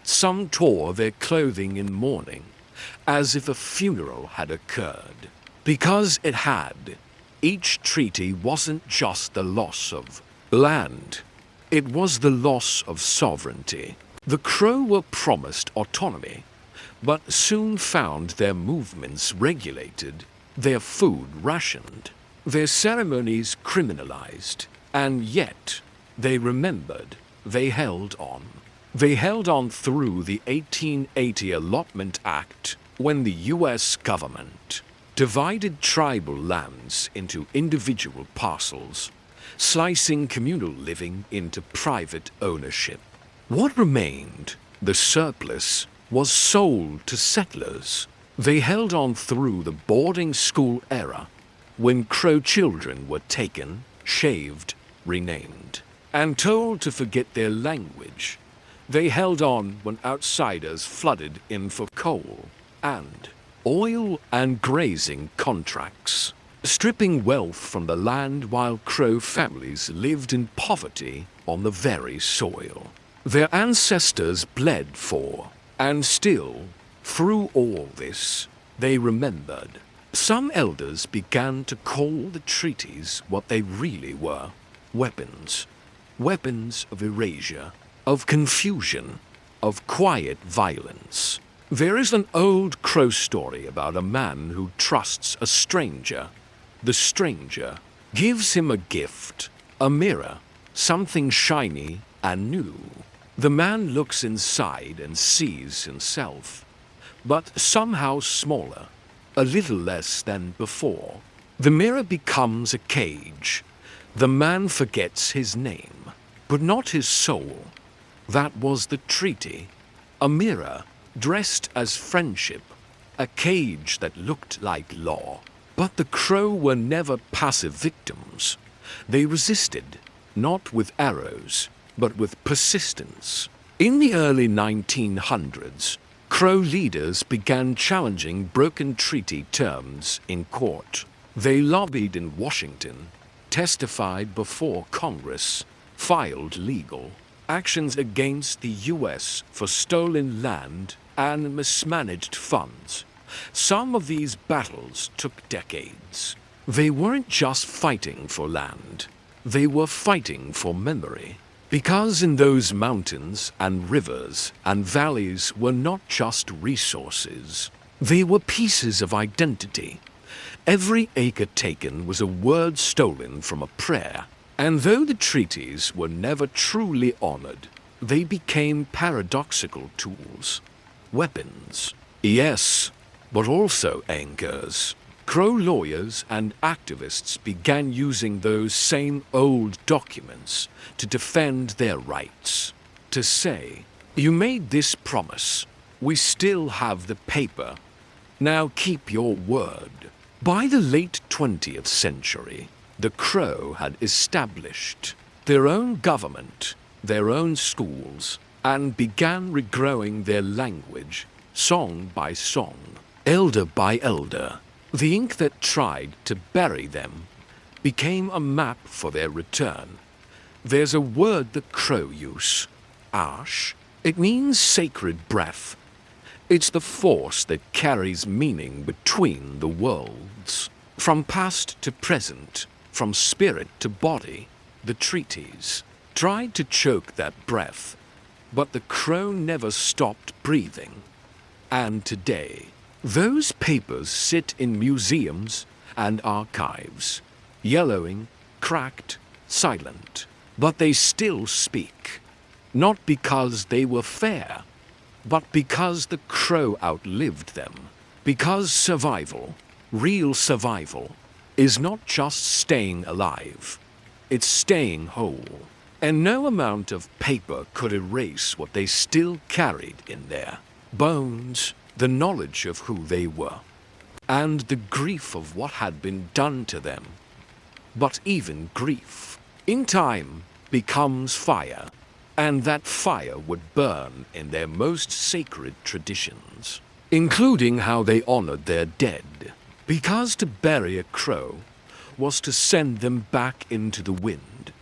Some tore their clothing in mourning, as if a funeral had occurred. Because it had. Each treaty wasn't just the loss of land. It was the loss of sovereignty. The Crow were promised autonomy, but soon found their movements regulated, their food rationed, their ceremonies criminalized. And yet, they remembered, they held on. They held on through the 1880 Allotment Act, when the U.S. government divided tribal lands into individual parcels, slicing communal living into private ownership. What remained, the surplus, was sold to settlers. They held on through the boarding school era, when Crow children were taken, shaved, renamed, and told to forget their language. They held on when outsiders flooded in for coal and oil and grazing contracts, stripping wealth from the land while Crow families lived in poverty on the very soil their ancestors bled for. And still, through all this, they remembered. Some elders began to call the treaties what they really were: weapons. Weapons of erasure, of confusion, of quiet violence. There is an old Crow story about a man who trusts a stranger. The stranger gives him a gift, a mirror, something shiny and new. The man looks inside and sees himself, but somehow smaller, a little less than before. The mirror becomes a cage. The man forgets his name, but not his soul. That was the treaty. A mirror dressed as friendship, a cage that looked like law. But the Crow were never passive victims. They resisted, not with arrows, but with persistence. In the early 1900s, Crow leaders began challenging broken treaty terms in court. They lobbied in Washington, testified before Congress, filed legal actions against the U.S. for stolen land and mismanaged funds. Some of these battles took decades. They weren't just fighting for land. They were fighting for memory. Because in those mountains and rivers and valleys were not just resources. They were pieces of identity. Every acre taken was a word stolen from a prayer. And though the treaties were never truly honored, they became paradoxical tools. Weapons. Yes, but also anchors. Crow lawyers and activists began using those same old documents to defend their rights. To say, you made this promise, we still have the paper, now keep your word. By the late 20th century, the Crow had established their own government, their own schools, and began regrowing their language, song by song, elder by elder. The ink that tried to bury them became a map for their return. There's a word the Crow use, ash. It means sacred breath. It's the force that carries meaning between the worlds. From past to present, from spirit to body, the treaties tried to choke that breath, but the Crow never stopped breathing. And today, those papers sit in museums and archives, yellowing, cracked, silent, but they still speak. Not because they were fair, but because the Crow outlived them. Because survival, real survival, is not just staying alive, it's staying whole. And no amount of paper could erase what they still carried in their bones, the knowledge of who they were, and the grief of what had been done to them. But even grief, in time, becomes fire, and that fire would burn in their most sacred traditions, including how they honored their dead. Because to bury a crow was to send them back into the wind.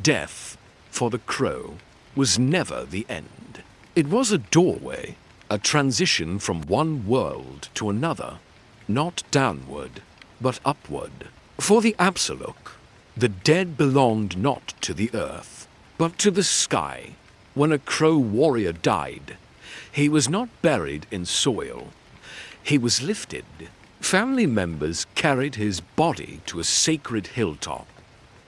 Death, for the crow, was never the end. It was a doorway, a transition from one world to another, not downward, but upward. For the Absaroka, the dead belonged not to the earth, but to the sky. When a crow warrior died, he was not buried in soil. He was lifted. Family members carried his body to a sacred hilltop,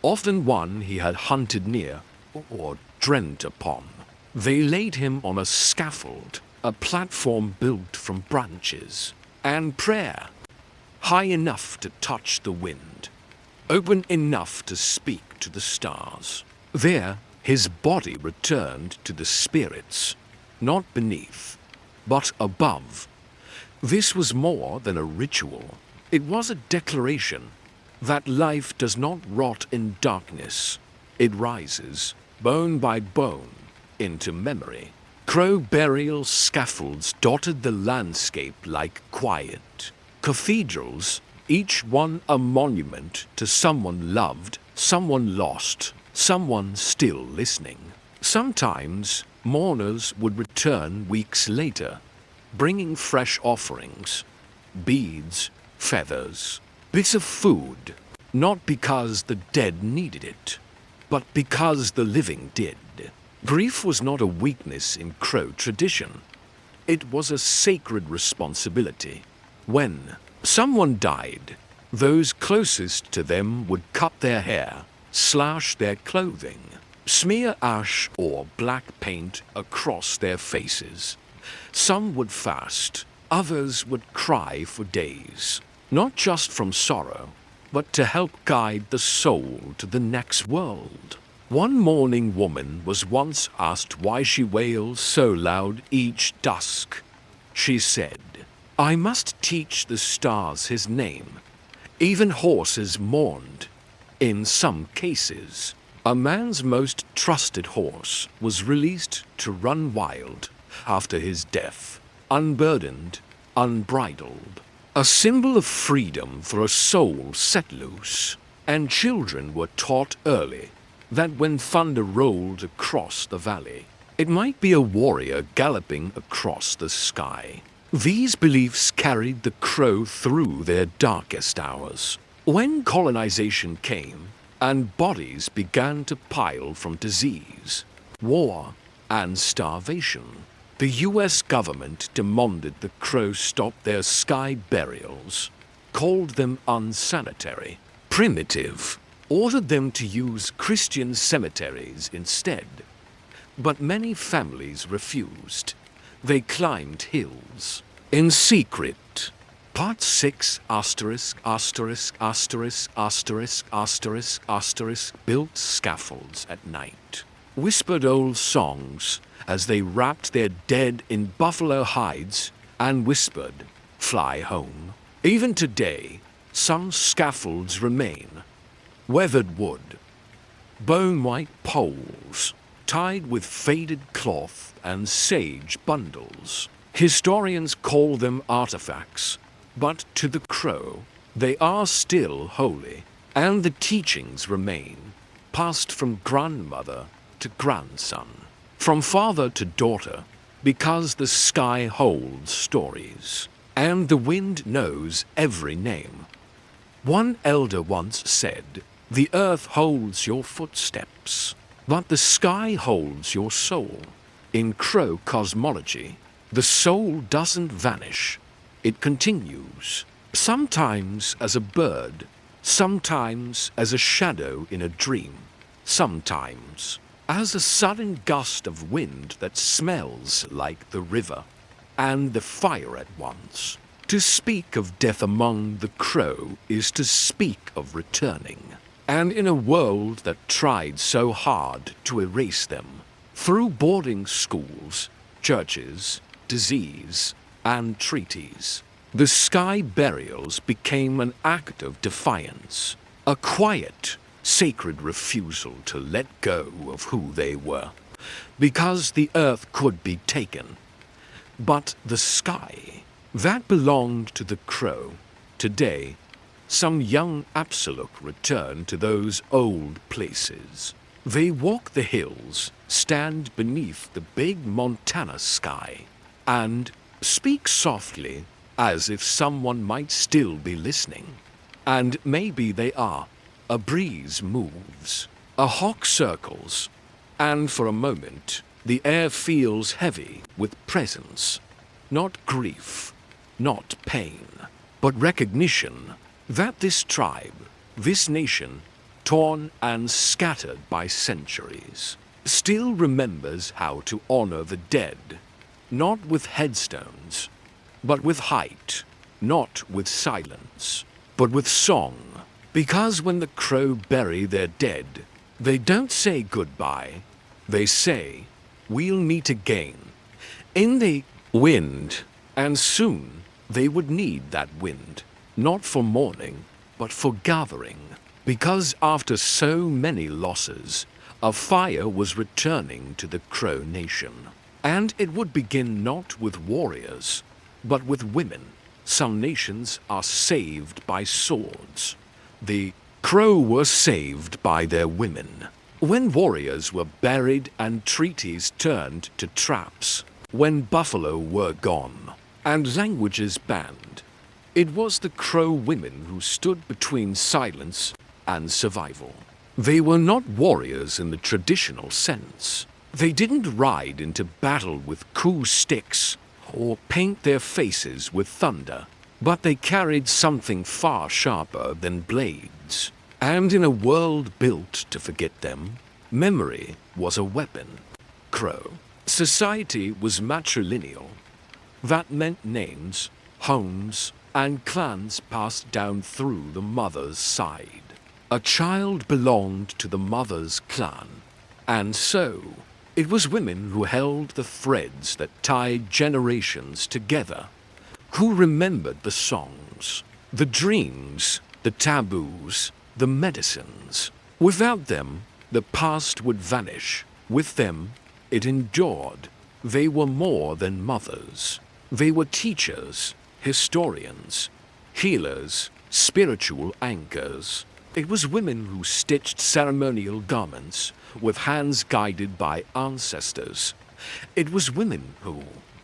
often one he had hunted near or dreamt upon. They laid him on a scaffold, a platform built from branches, and prayer, high enough to touch the wind, open enough to speak to the stars. There, his body returned to the spirits, not beneath, but above. This was more than a ritual. It was a declaration that life does not rot in darkness. It rises, bone by bone, into memory. Crow burial scaffolds dotted the landscape like quiet cathedrals, each one a monument to someone loved, someone lost, someone still listening. Sometimes mourners would return weeks later, bringing fresh offerings, beads, feathers, bits of food, not because the dead needed it, but because the living did. Grief was not a weakness in Crow tradition. It was a sacred responsibility. When someone died, those closest to them would cut their hair, slash their clothing, smear ash or black paint across their faces. Some would fast, others would cry for days, not just from sorrow, but to help guide the soul to the next world. One mourning woman was once asked why she wails so loud each dusk. She said, "I must teach the stars his name." Even horses mourned. In some cases, a man's most trusted horse was released to run wild after his death, unburdened, unbridled. A symbol of freedom for a soul set loose. And children were taught early that when thunder rolled across the valley, it might be a warrior galloping across the sky. These beliefs carried the crow through their darkest hours. When colonization came and bodies began to pile from disease, war, and starvation, the US government demanded the crow stop their sky burials, called them unsanitary, primitive, ordered them to use Christian cemeteries instead. But many families refused. They climbed hills. In secret, Part 6 ********* built scaffolds at night, whispered old songs as they wrapped their dead in buffalo hides and whispered, "Fly home." Even today, some scaffolds remain. Weathered wood, bone-white poles, tied with faded cloth and sage bundles. Historians call them artifacts, but to the crow, they are still holy, and the teachings remain, passed from grandmother to grandson, from father to daughter, because the sky holds stories, and the wind knows every name. One elder once said, "The earth holds your footsteps, but the sky holds your soul." In crow cosmology, the soul doesn't vanish. It continues, sometimes as a bird, sometimes as a shadow in a dream, sometimes as a sudden gust of wind that smells like the river and the fire at once. To speak of death among the crow is to speak of returning, and in a world that tried so hard to erase them, through boarding schools, churches, disease, and treaties, the sky burials became an act of defiance, a quiet, sacred refusal to let go of who they were, because the earth could be taken. But the sky, that belonged to the crow, today, some young Absaroka return to those old places. They walk the hills, stand beneath the big Montana sky, and speak softly as if someone might still be listening. And maybe they are. A breeze moves, a hawk circles, and for a moment the air feels heavy with presence, not grief, not pain, but recognition that this tribe, this nation, torn and scattered by centuries, still remembers how to honor the dead, not with headstones, but with height, not with silence, but with song. Because when the crow bury their dead, they don't say goodbye. They say, "We'll meet again," in the wind, and soon they would need that wind, not for mourning, but for gathering. Because after so many losses, a fire was returning to the Crow Nation. And it would begin not with warriors, but with women. Some nations are saved by swords. The Crow were saved by their women. When warriors were buried and treaties turned to traps, when buffalo were gone, and languages banned, it was the Crow women who stood between silence and survival. They were not warriors in the traditional sense. They didn't ride into battle with coup sticks or paint their faces with thunder, but they carried something far sharper than blades. And in a world built to forget them, memory was a weapon. Crow society was matrilineal. That meant names, homes, and clans passed down through the mother's side. A child belonged to the mother's clan, and so it was women who held the threads that tied generations together, who remembered the songs, the dreams, the taboos, the medicines. Without them, the past would vanish. With them, it endured. They were more than mothers. They were teachers, historians, healers, spiritual anchors. It was women who stitched ceremonial garments with hands guided by ancestors. It was women who,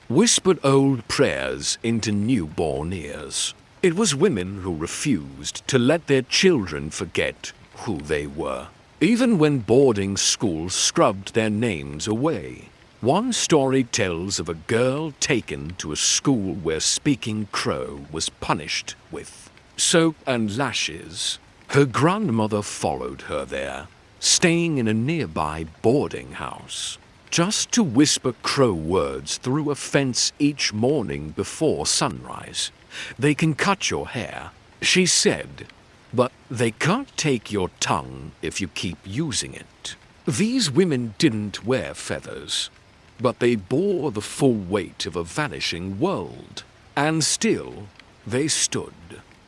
whispered old prayers into newborn ears. It was women who refused to let their children forget who they were, even when boarding schools scrubbed their names away. One story tells of a girl taken to a school where speaking Crow was punished with soap and lashes. Her grandmother followed her there, staying in a nearby boarding house, just to whisper Crow words through a fence each morning before sunrise. "They can cut your hair," she said, "but they can't take your tongue if you keep using it." These women didn't wear feathers, but they bore the full weight of a vanishing world. And still, they stood.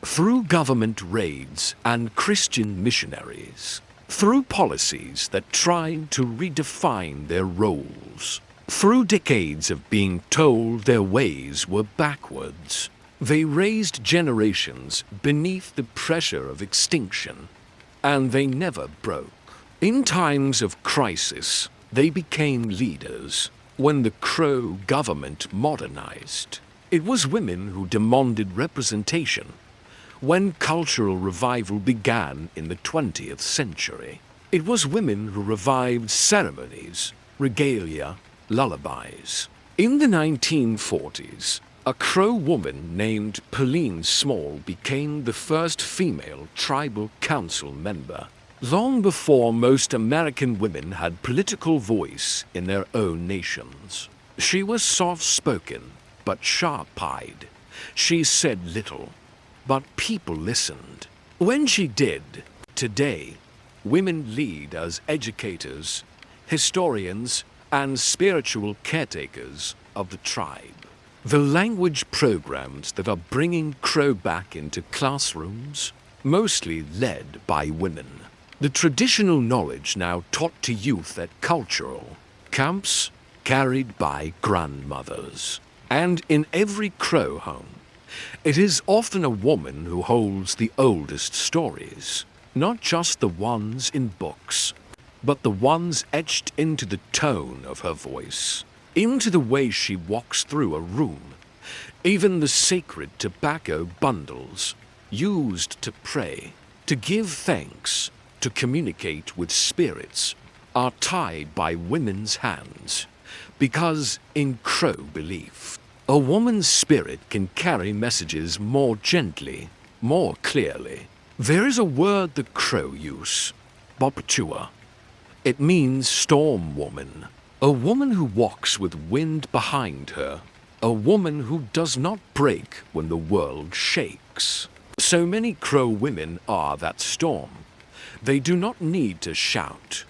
Through government raids and Christian missionaries, through policies that tried to redefine their roles, through decades of being told their ways were backwards, they raised generations beneath the pressure of extinction, and they never broke. In times of crisis, they became leaders. When the Crow government modernized, it was women who demanded representation. When cultural revival began in the 20th century, it was women who revived ceremonies, regalia, lullabies. In the 1940s, a Crow woman named Pauline Small became the first female tribal council member, long before most American women had political voice in their own nations. She was soft-spoken, but sharp-eyed. She said little, but people listened. When she did, today, women lead as educators, historians, and spiritual caretakers of the tribe. The language programs that are bringing Crow back into classrooms, mostly led by women. The traditional knowledge now taught to youth at cultural camps, carried by grandmothers. And in every Crow home, it is often a woman who holds the oldest stories, not just the ones in books, but the ones etched into the tone of her voice, into the way she walks through a room. Even the sacred tobacco bundles, used to pray, to give thanks, to communicate with spirits, are tied by women's hands, because in Crow belief, a woman's spirit can carry messages more gently, more clearly. There is a word the Crow use, boptua. It means storm woman, a woman who walks with wind behind her, a woman who does not break when the world shakes. So many Crow women are that storm. They do not need to shout.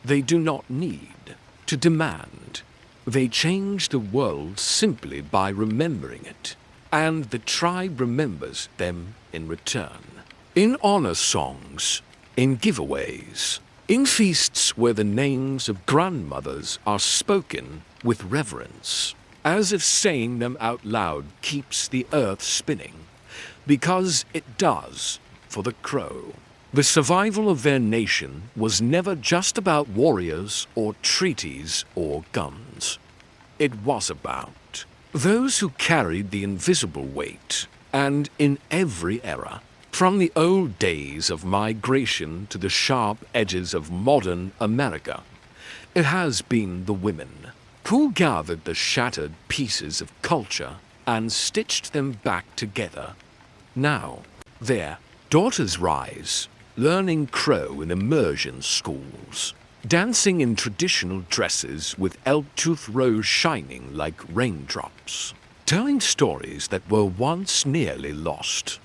They do not need to demand. They change the world simply by remembering it, and the tribe remembers them in return. In honor songs, in giveaways, in feasts where the names of grandmothers are spoken with reverence, as if saying them out loud keeps the earth spinning, because it does for the Crow. The survival of their nation was never just about warriors or treaties or guns. It was about those who carried the invisible weight, and in every era, from the old days of migration to the sharp edges of modern America, it has been the women who gathered the shattered pieces of culture and stitched them back together. Now, their daughters rise, learning Crow in immersion schools, dancing in traditional dresses with elk tooth rows shining like raindrops, telling stories that were once nearly lost.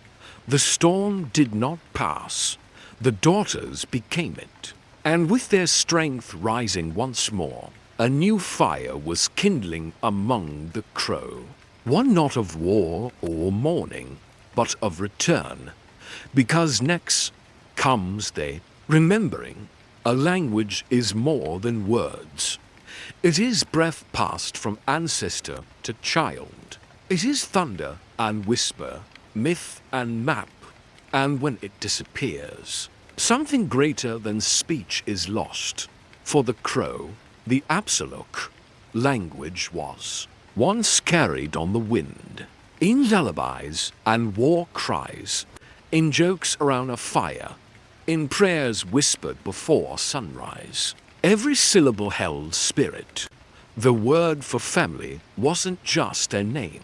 The storm did not pass. The daughters became it. And with their strength rising once more, a new fire was kindling among the Crow. One not of war or mourning, but of return. Because next comes the remembering. A language is more than words. It is breath passed from ancestor to child. It is thunder and whisper, myth and map. And when it disappears, something greater than speech is lost. For the Crow, the Absaroka, language was. once carried on the wind, in lullabies and war cries, in jokes around a fire, in prayers whispered before sunrise. Every syllable held spirit. The word for family wasn't just a name.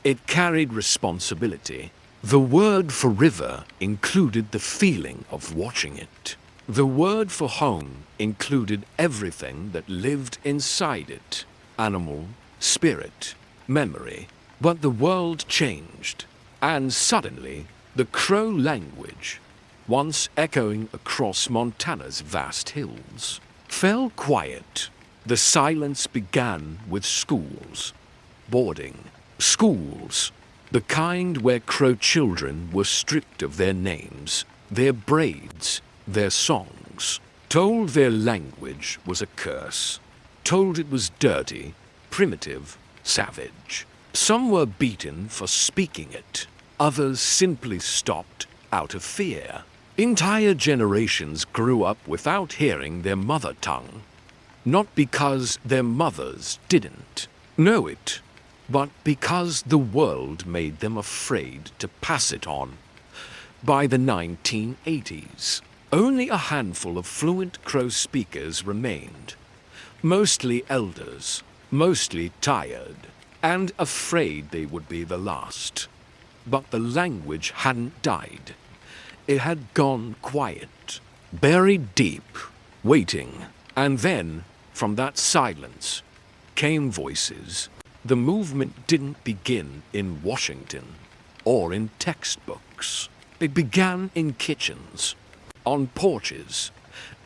It carried responsibility. The word for river included the feeling of watching it. The word for home included everything that lived inside it. Animal, spirit, memory. But the world changed, and suddenly the Crow language, once echoing across Montana's vast hills, fell quiet. The silence began with schools. Boarding schools. The kind where Crow children were stripped of their names, their braids, their songs, told their language was a curse, told it was dirty, primitive, savage. Some were beaten for speaking it. Others simply stopped out of fear. Entire generations grew up without hearing their mother tongue. Not because their mothers didn't know it, but because the world made them afraid to pass it on. By the 1980s, only a handful of fluent Crow speakers remained, mostly elders, mostly tired, and afraid they would be the last. But the language hadn't died. It had gone quiet, buried deep, waiting. And then, from that silence, came voices. The movement didn't begin in Washington or in textbooks. It began in kitchens, on porches,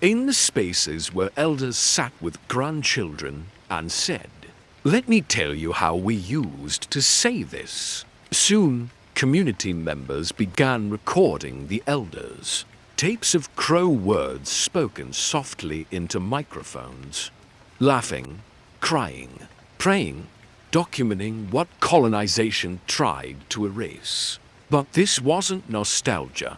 in the spaces where elders sat with grandchildren and said, "Let me tell you how we used to say this." Soon, community members began recording the elders, tapes of Crow words spoken softly into microphones, laughing, crying, praying, documenting what colonization tried to erase. But this wasn't nostalgia.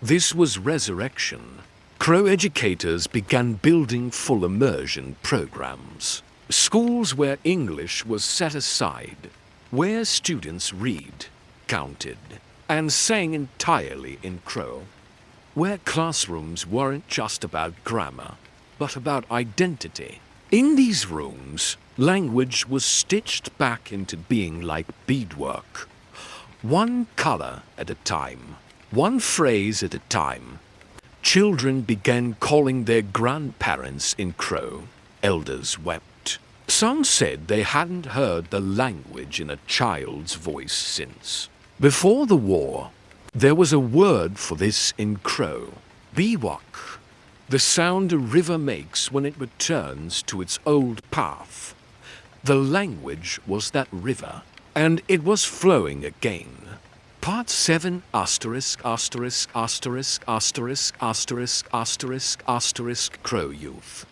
This was resurrection. Crow educators began building full immersion programs. Schools where English was set aside, where students read, counted, and sang entirely in Crow. Where classrooms weren't just about grammar, but about identity. In these rooms, language was stitched back into being like beadwork. One color at a time, one phrase at a time. Children began calling their grandparents in Crow. Elders wept. Some said they hadn't heard the language in a child's voice since. Before the war, there was a word for this in Crow. Biwak. The sound a river makes when it returns to its old path. The language was that river, and it was flowing again. Part 7 asterisk asterisk asterisk asterisk asterisk asterisk asterisk Crow youth,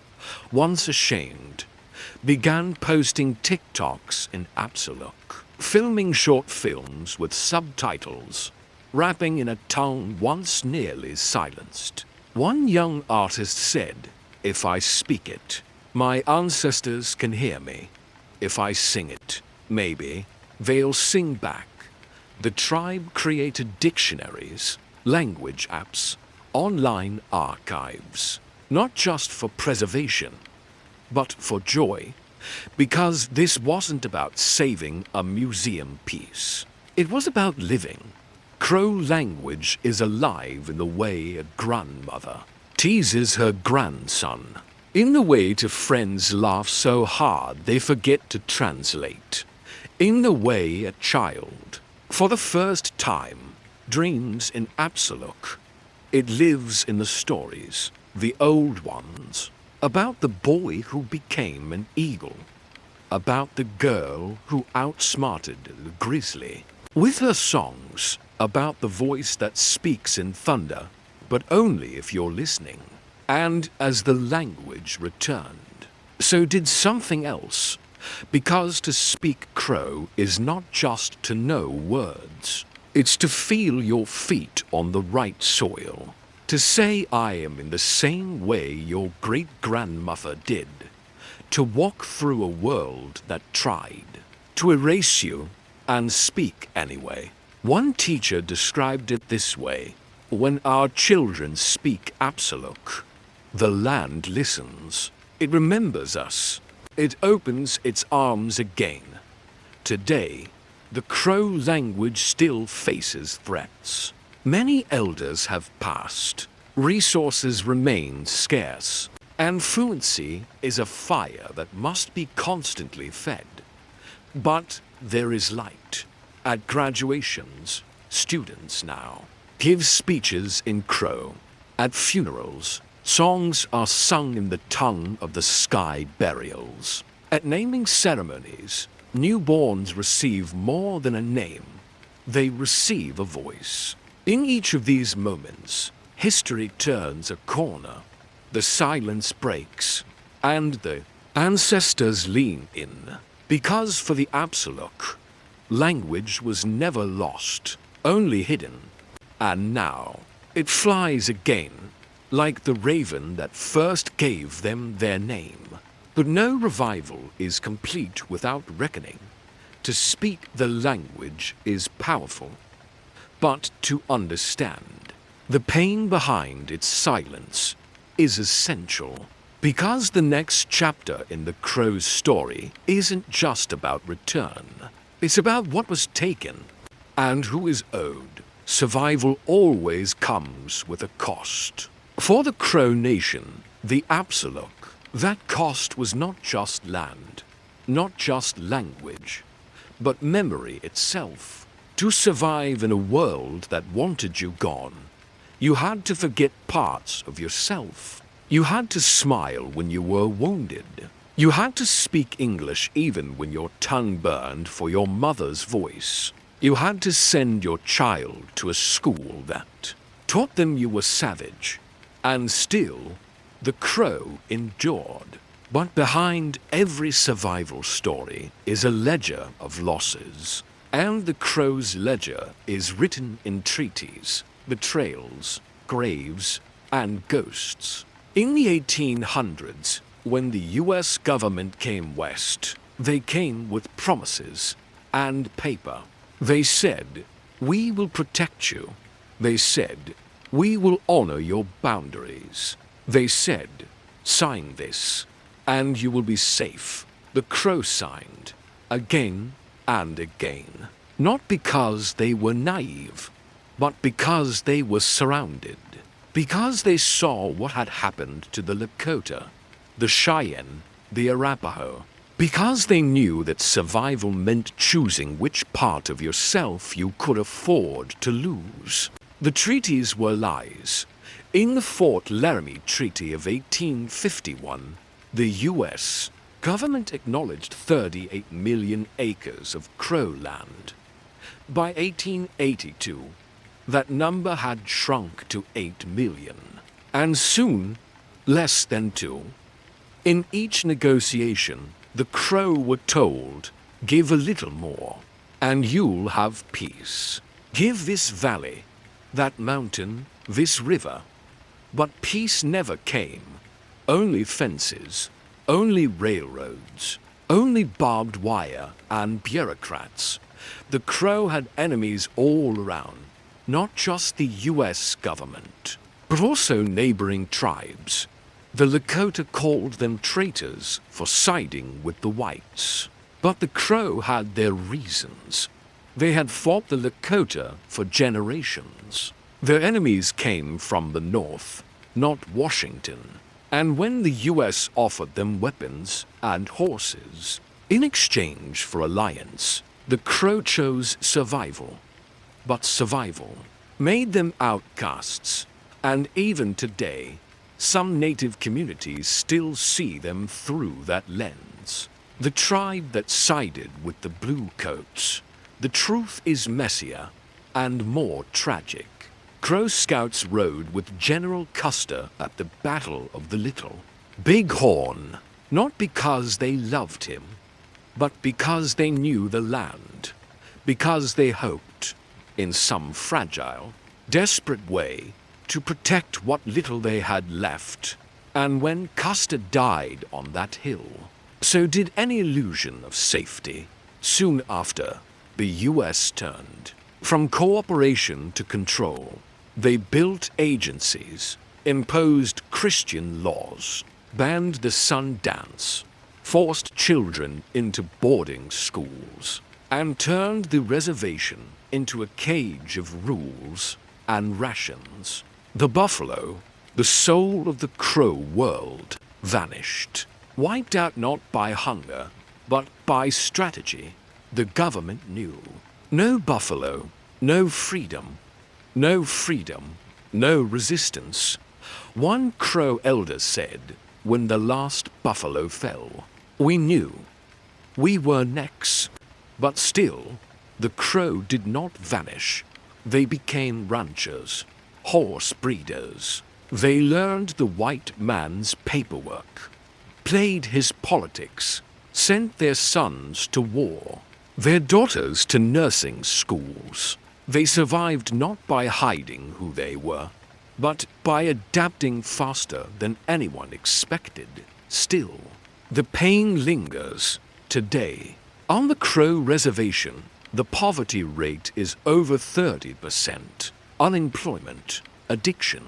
once ashamed, began posting TikToks in Absaroka, filming short films with subtitles, rapping in a tongue once nearly silenced. One young artist said, "If I speak it, my ancestors can hear me. If I sing it, maybe they'll sing back." The tribe created dictionaries, language apps, online archives, not just for preservation, but for joy, because this wasn't about saving a museum piece. It was about living. Crow language is alive in the way a grandmother teases her grandson, in the way two friends laugh so hard they forget to translate, in the way a child, for the first time, dreams in Absaroka. It lives in the stories, the old ones, about the boy who became an eagle, about the girl who outsmarted the grizzly, with her songs about the voice that speaks in thunder, but only if you're listening. And as the language returned, so did something else, because to speak Crow is not just to know words. It's to feel your feet on the right soil, to say I am in the same way your great-grandmother did, to walk through a world that tried to erase you and speak anyway. One teacher described it this way: when our children speak Absaroka, the land listens. It remembers us. It opens its arms again. Today, the Crow language still faces threats. Many elders have passed. Resources remain scarce. And fluency is a fire that must be constantly fed. But there is light. At graduations, students now give speeches in Crow. At funerals, songs are sung in the tongue of the sky burials. At naming ceremonies, newborns receive more than a name. They receive a voice. In each of these moments, history turns a corner. The silence breaks, and the ancestors lean in. Because for the Absaroka, language was never lost, only hidden. And now, it flies again, like the raven that first gave them their name. But no revival is complete without reckoning. To speak the language is powerful, but to understand the pain behind its silence is essential. Because the next chapter in the Crow's story isn't just about return. It's about what was taken and who is owed. Survival always comes with a cost. For the Crow Nation, the Absaroka, that cost was not just land, not just language, but memory itself. To survive in a world that wanted you gone, you had to forget parts of yourself. You had to smile when you were wounded. You had to speak English even when your tongue burned for your mother's voice. You had to send your child to a school that taught them you were savage. And still, the Crow endured. But behind every survival story is a ledger of losses. And the Crow's ledger is written in treaties, betrayals, graves, and ghosts. In the 1800s, when the US government came west, they came with promises and paper. They said, "We will protect you." They said, "We will honor your boundaries." They said, "Sign this, and you will be safe." The Crow signed, again and again. Not because they were naive, but because they were surrounded. Because they saw what had happened to the Lakota, the Cheyenne, the Arapaho. Because they knew that survival meant choosing which part of yourself you could afford to lose. The treaties were lies. In the Fort Laramie Treaty of 1851, the U.S. government acknowledged 38 million acres of Crow land. By 1882, that number had shrunk to 8 million, and soon less than 2. In each negotiation, the Crow were told, "Give a little more, and you'll have peace. Give this valley, that mountain, this river." But peace never came. Only fences, only railroads, only barbed wire and bureaucrats. The Crow had enemies all around. Not just the U.S. government, but also neighboring tribes. The Lakota called them traitors for siding with the whites. But the Crow had their reasons. They had fought the Lakota for generations. Their enemies came from the north, not Washington. And when the U.S. offered them weapons and horses in exchange for alliance, the Crow chose survival. But survival made them outcasts, and even today, some native communities still see them through that lens. The tribe that sided with the Bluecoats. The truth is messier and more tragic. Crow Scouts rode with General Custer at the Battle of the Little Bighorn, not because they loved him, but because they knew the land, because they hoped, in some fragile, desperate way, to protect what little they had left. And when Custer died on that hill, So did any illusion of safety. Soon after, the US turned from cooperation to control. They built agencies, imposed Christian laws, banned the sun dance, forced children into boarding schools, and turned the reservation into a cage of rules and rations. The buffalo, the soul of the Crow world, vanished, wiped out not by hunger, but by strategy. The government knew. No buffalo, no freedom, no freedom, no resistance. One Crow elder said when the last buffalo fell, "We knew. We were next." But still, the Crow did not vanish. They became ranchers, horse breeders. They learned the white man's paperwork, played his politics, sent their sons to war, their daughters to nursing schools. They survived not by hiding who they were, but by adapting faster than anyone expected. Still, the pain lingers today. On the Crow Reservation, the poverty rate is over 30%. Unemployment, addiction,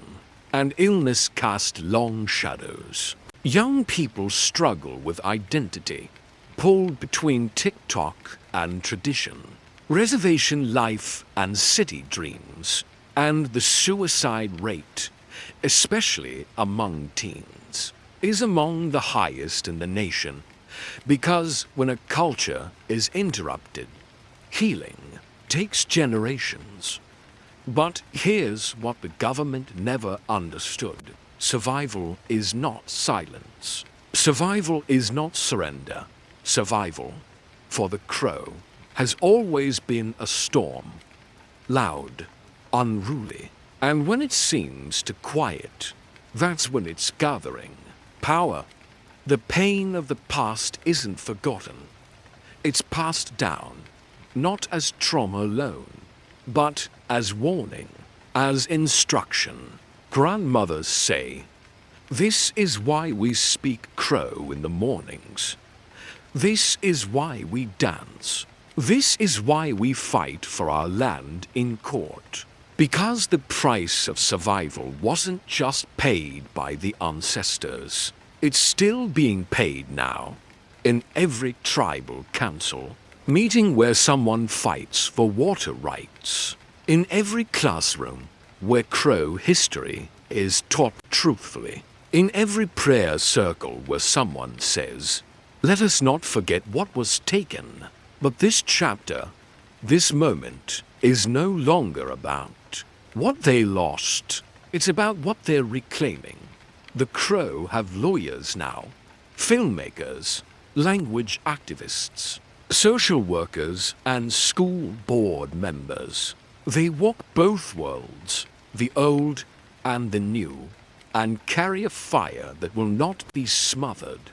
and illness cast long shadows. Young people struggle with identity, pulled between TikTok and tradition, reservation life and city dreams, and the suicide rate, especially among teens, is among the highest in the nation. Because when a culture is interrupted, healing takes generations. But here's what the government never understood. Survival is not silence. Survival is not surrender. Survival, for the Crow, has always been a storm. Loud, unruly, and when it seems to quiet, that's when it's gathering power. The pain of the past isn't forgotten. It's passed down, not as trauma alone, but as warning, as instruction. Grandmothers say, "This is why we speak Crow in the mornings. This is why we dance. This is why we fight for our land in court." Because the price of survival wasn't just paid by the ancestors. It's still being paid now. In every tribal council, meeting where someone fights for water rights. In every classroom where Crow history is taught truthfully. In every prayer circle where someone says, "Let us not forget what was taken." But this chapter, this moment, is no longer about what they lost. It's about what they're reclaiming. The Crow have lawyers now, filmmakers, language activists, social workers, and school board members. They walk both worlds, the old and the new, and carry a fire that will not be smothered.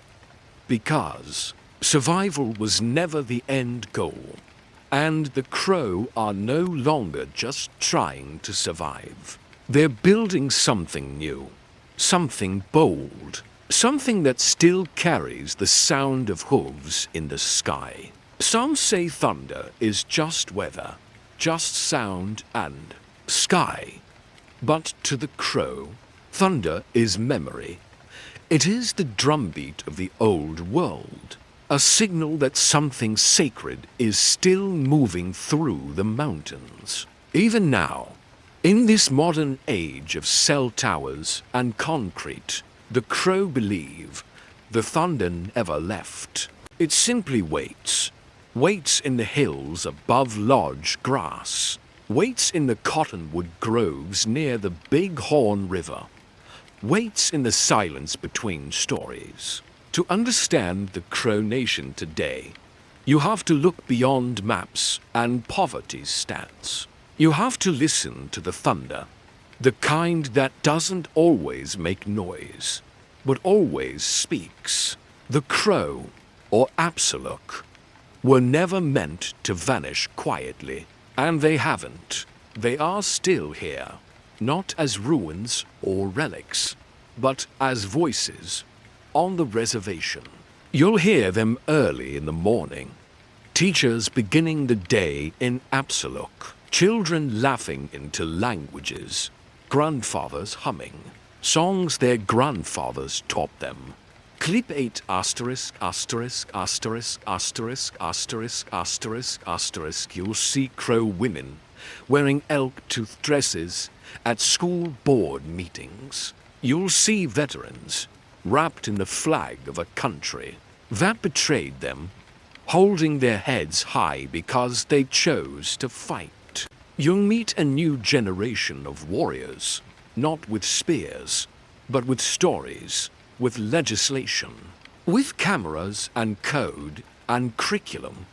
Because survival was never the end goal, and the Crow are no longer just trying to survive. They're building something new, something bold, something that still carries the sound of hooves in the sky. Some say thunder is just weather, just sound and sky. But to the Crow, thunder is memory. It is the drumbeat of the old world, a signal that something sacred is still moving through the mountains. Even now, in this modern age of cell towers and concrete, the Crow believe the thunder never left. It simply waits. Waits in the hills above Lodge Grass. Waits in the cottonwood groves near the Big Horn River. Waits in the silence between stories. To understand the Crow Nation today, you have to look beyond maps and poverty stats. You have to listen to the thunder, the kind that doesn't always make noise, but always speaks. The Crow, or Absaroka, were never meant to vanish quietly, and they haven't. They are still here, not as ruins or relics, but as voices on the reservation. You'll hear them early in the morning. Teachers beginning the day in Absaroka. Children laughing into languages. Grandfathers humming. Songs their grandfathers taught them. Clip 8 asterisk asterisk asterisk asterisk asterisk asterisk asterisk. You'll see Crow women wearing elk tooth dresses at school board meetings. You'll see veterans wrapped in the flag of a country that betrayed them, holding their heads high because they chose to fight. You'll meet a new generation of warriors, not with spears, but with stories, with legislation, with cameras and code and curriculum.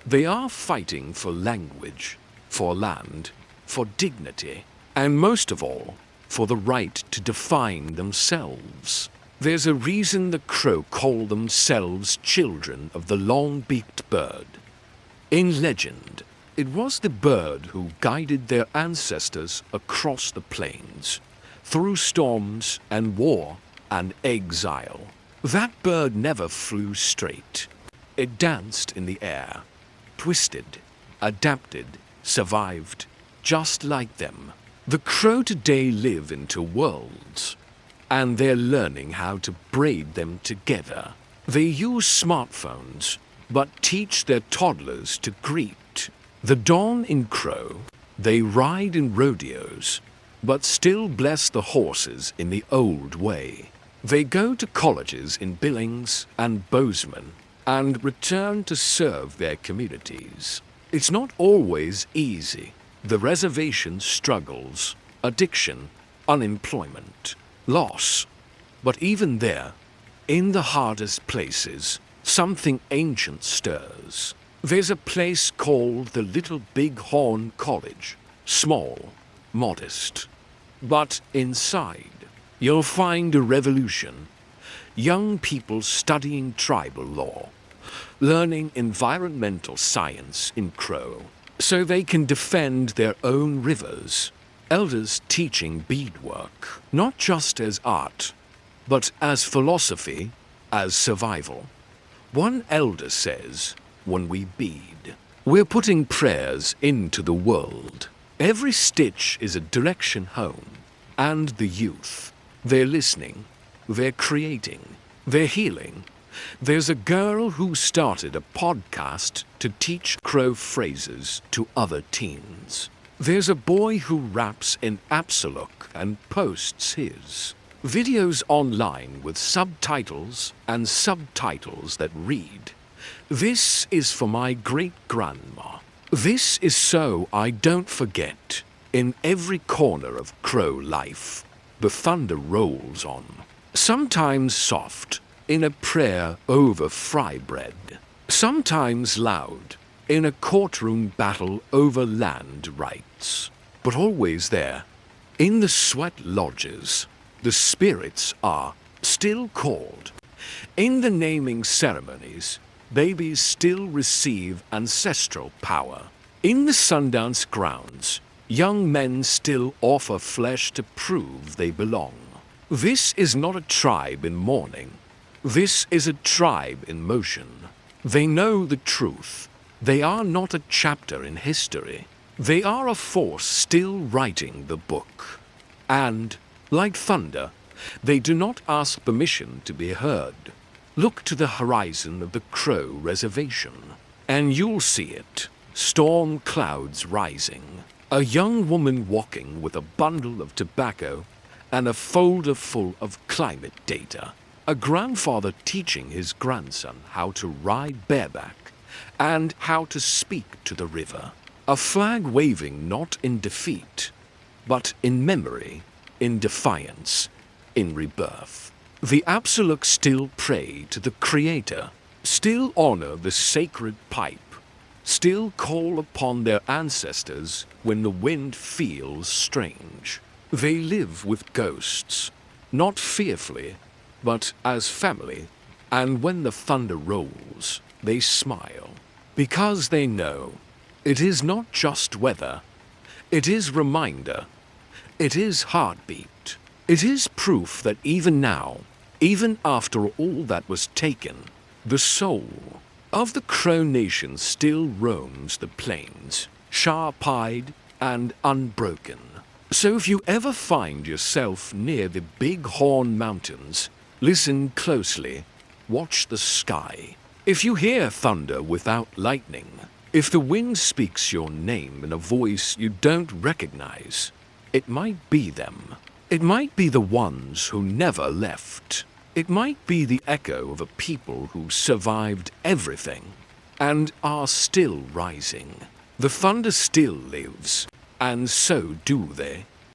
They are fighting for language, for land, for dignity, and most of all, for the right to define themselves. There's a reason the Crow call themselves children of the long-beaked bird. In legend, it was the bird who guided their ancestors across the plains, through storms and war and exile. That bird never flew straight. It danced in the air, twisted, adapted, survived, just like them. The Crow today live in two worlds, and they're learning how to braid them together. They use smartphones, but teach their toddlers to greet. The dawn in Crow, they ride in rodeos, but still bless the horses in the old way. They go to colleges in Billings and Bozeman and return to serve their communities. It's not always easy. The reservation struggles, addiction, unemployment, loss. But even there, in the hardest places, something ancient stirs. There's a place called the Little Bighorn College. Small, modest. But inside, you'll find a revolution. Young people studying tribal law, learning environmental science in Crow, so they can defend their own rivers. Elders teaching beadwork, not just as art, but as philosophy, as survival. One elder says, when we bead, we're putting prayers into the world. Every stitch is a direction home. And the youth, they're listening, they're creating, they're healing. There's a girl who started a podcast to teach Crow phrases to other teens. There's a boy who raps in Absaroka and posts his videos online with subtitles and subtitles that read, "This is for my great-grandma. This is so I don't forget." In every corner of Crow life, the thunder rolls on, sometimes soft, in a prayer over fry bread, sometimes loud, in a courtroom battle over land rights, but always there. In the sweat lodges, the spirits are still called. In the naming ceremonies, babies still receive ancestral power. In the Sundance grounds, young men still offer flesh to prove they belong. This is not a tribe in mourning. This is a tribe in motion. They know the truth. They are not a chapter in history. They are a force still writing the book. And, like thunder, they do not ask permission to be heard. Look to the horizon of the Crow Reservation, and you'll see it. Storm clouds rising. A young woman walking with a bundle of tobacco and a folder full of climate data. A grandfather teaching his grandson how to ride bareback and how to speak to the river. A flag waving not in defeat, but in memory, in defiance, in rebirth. The Absaroka still pray to the Creator, still honor the sacred pipe, still call upon their ancestors when the wind feels strange. They live with ghosts, not fearfully, but as family, and when the thunder rolls, they smile, because they know it is not just weather, it is reminder, it is heartbeat, it is proof that even now, even after all that was taken, The soul of the Crow Nation still roams the plains, sharp-eyed and unbroken. So if you ever find yourself near the Big Horn Mountains, listen closely, watch the sky. If you hear thunder without lightning, if the wind speaks your name in a voice you don't recognize, it might be them. It might be the ones who never left. It might be the echo of a people who survived everything and are still rising. The thunder still lives, and so do they.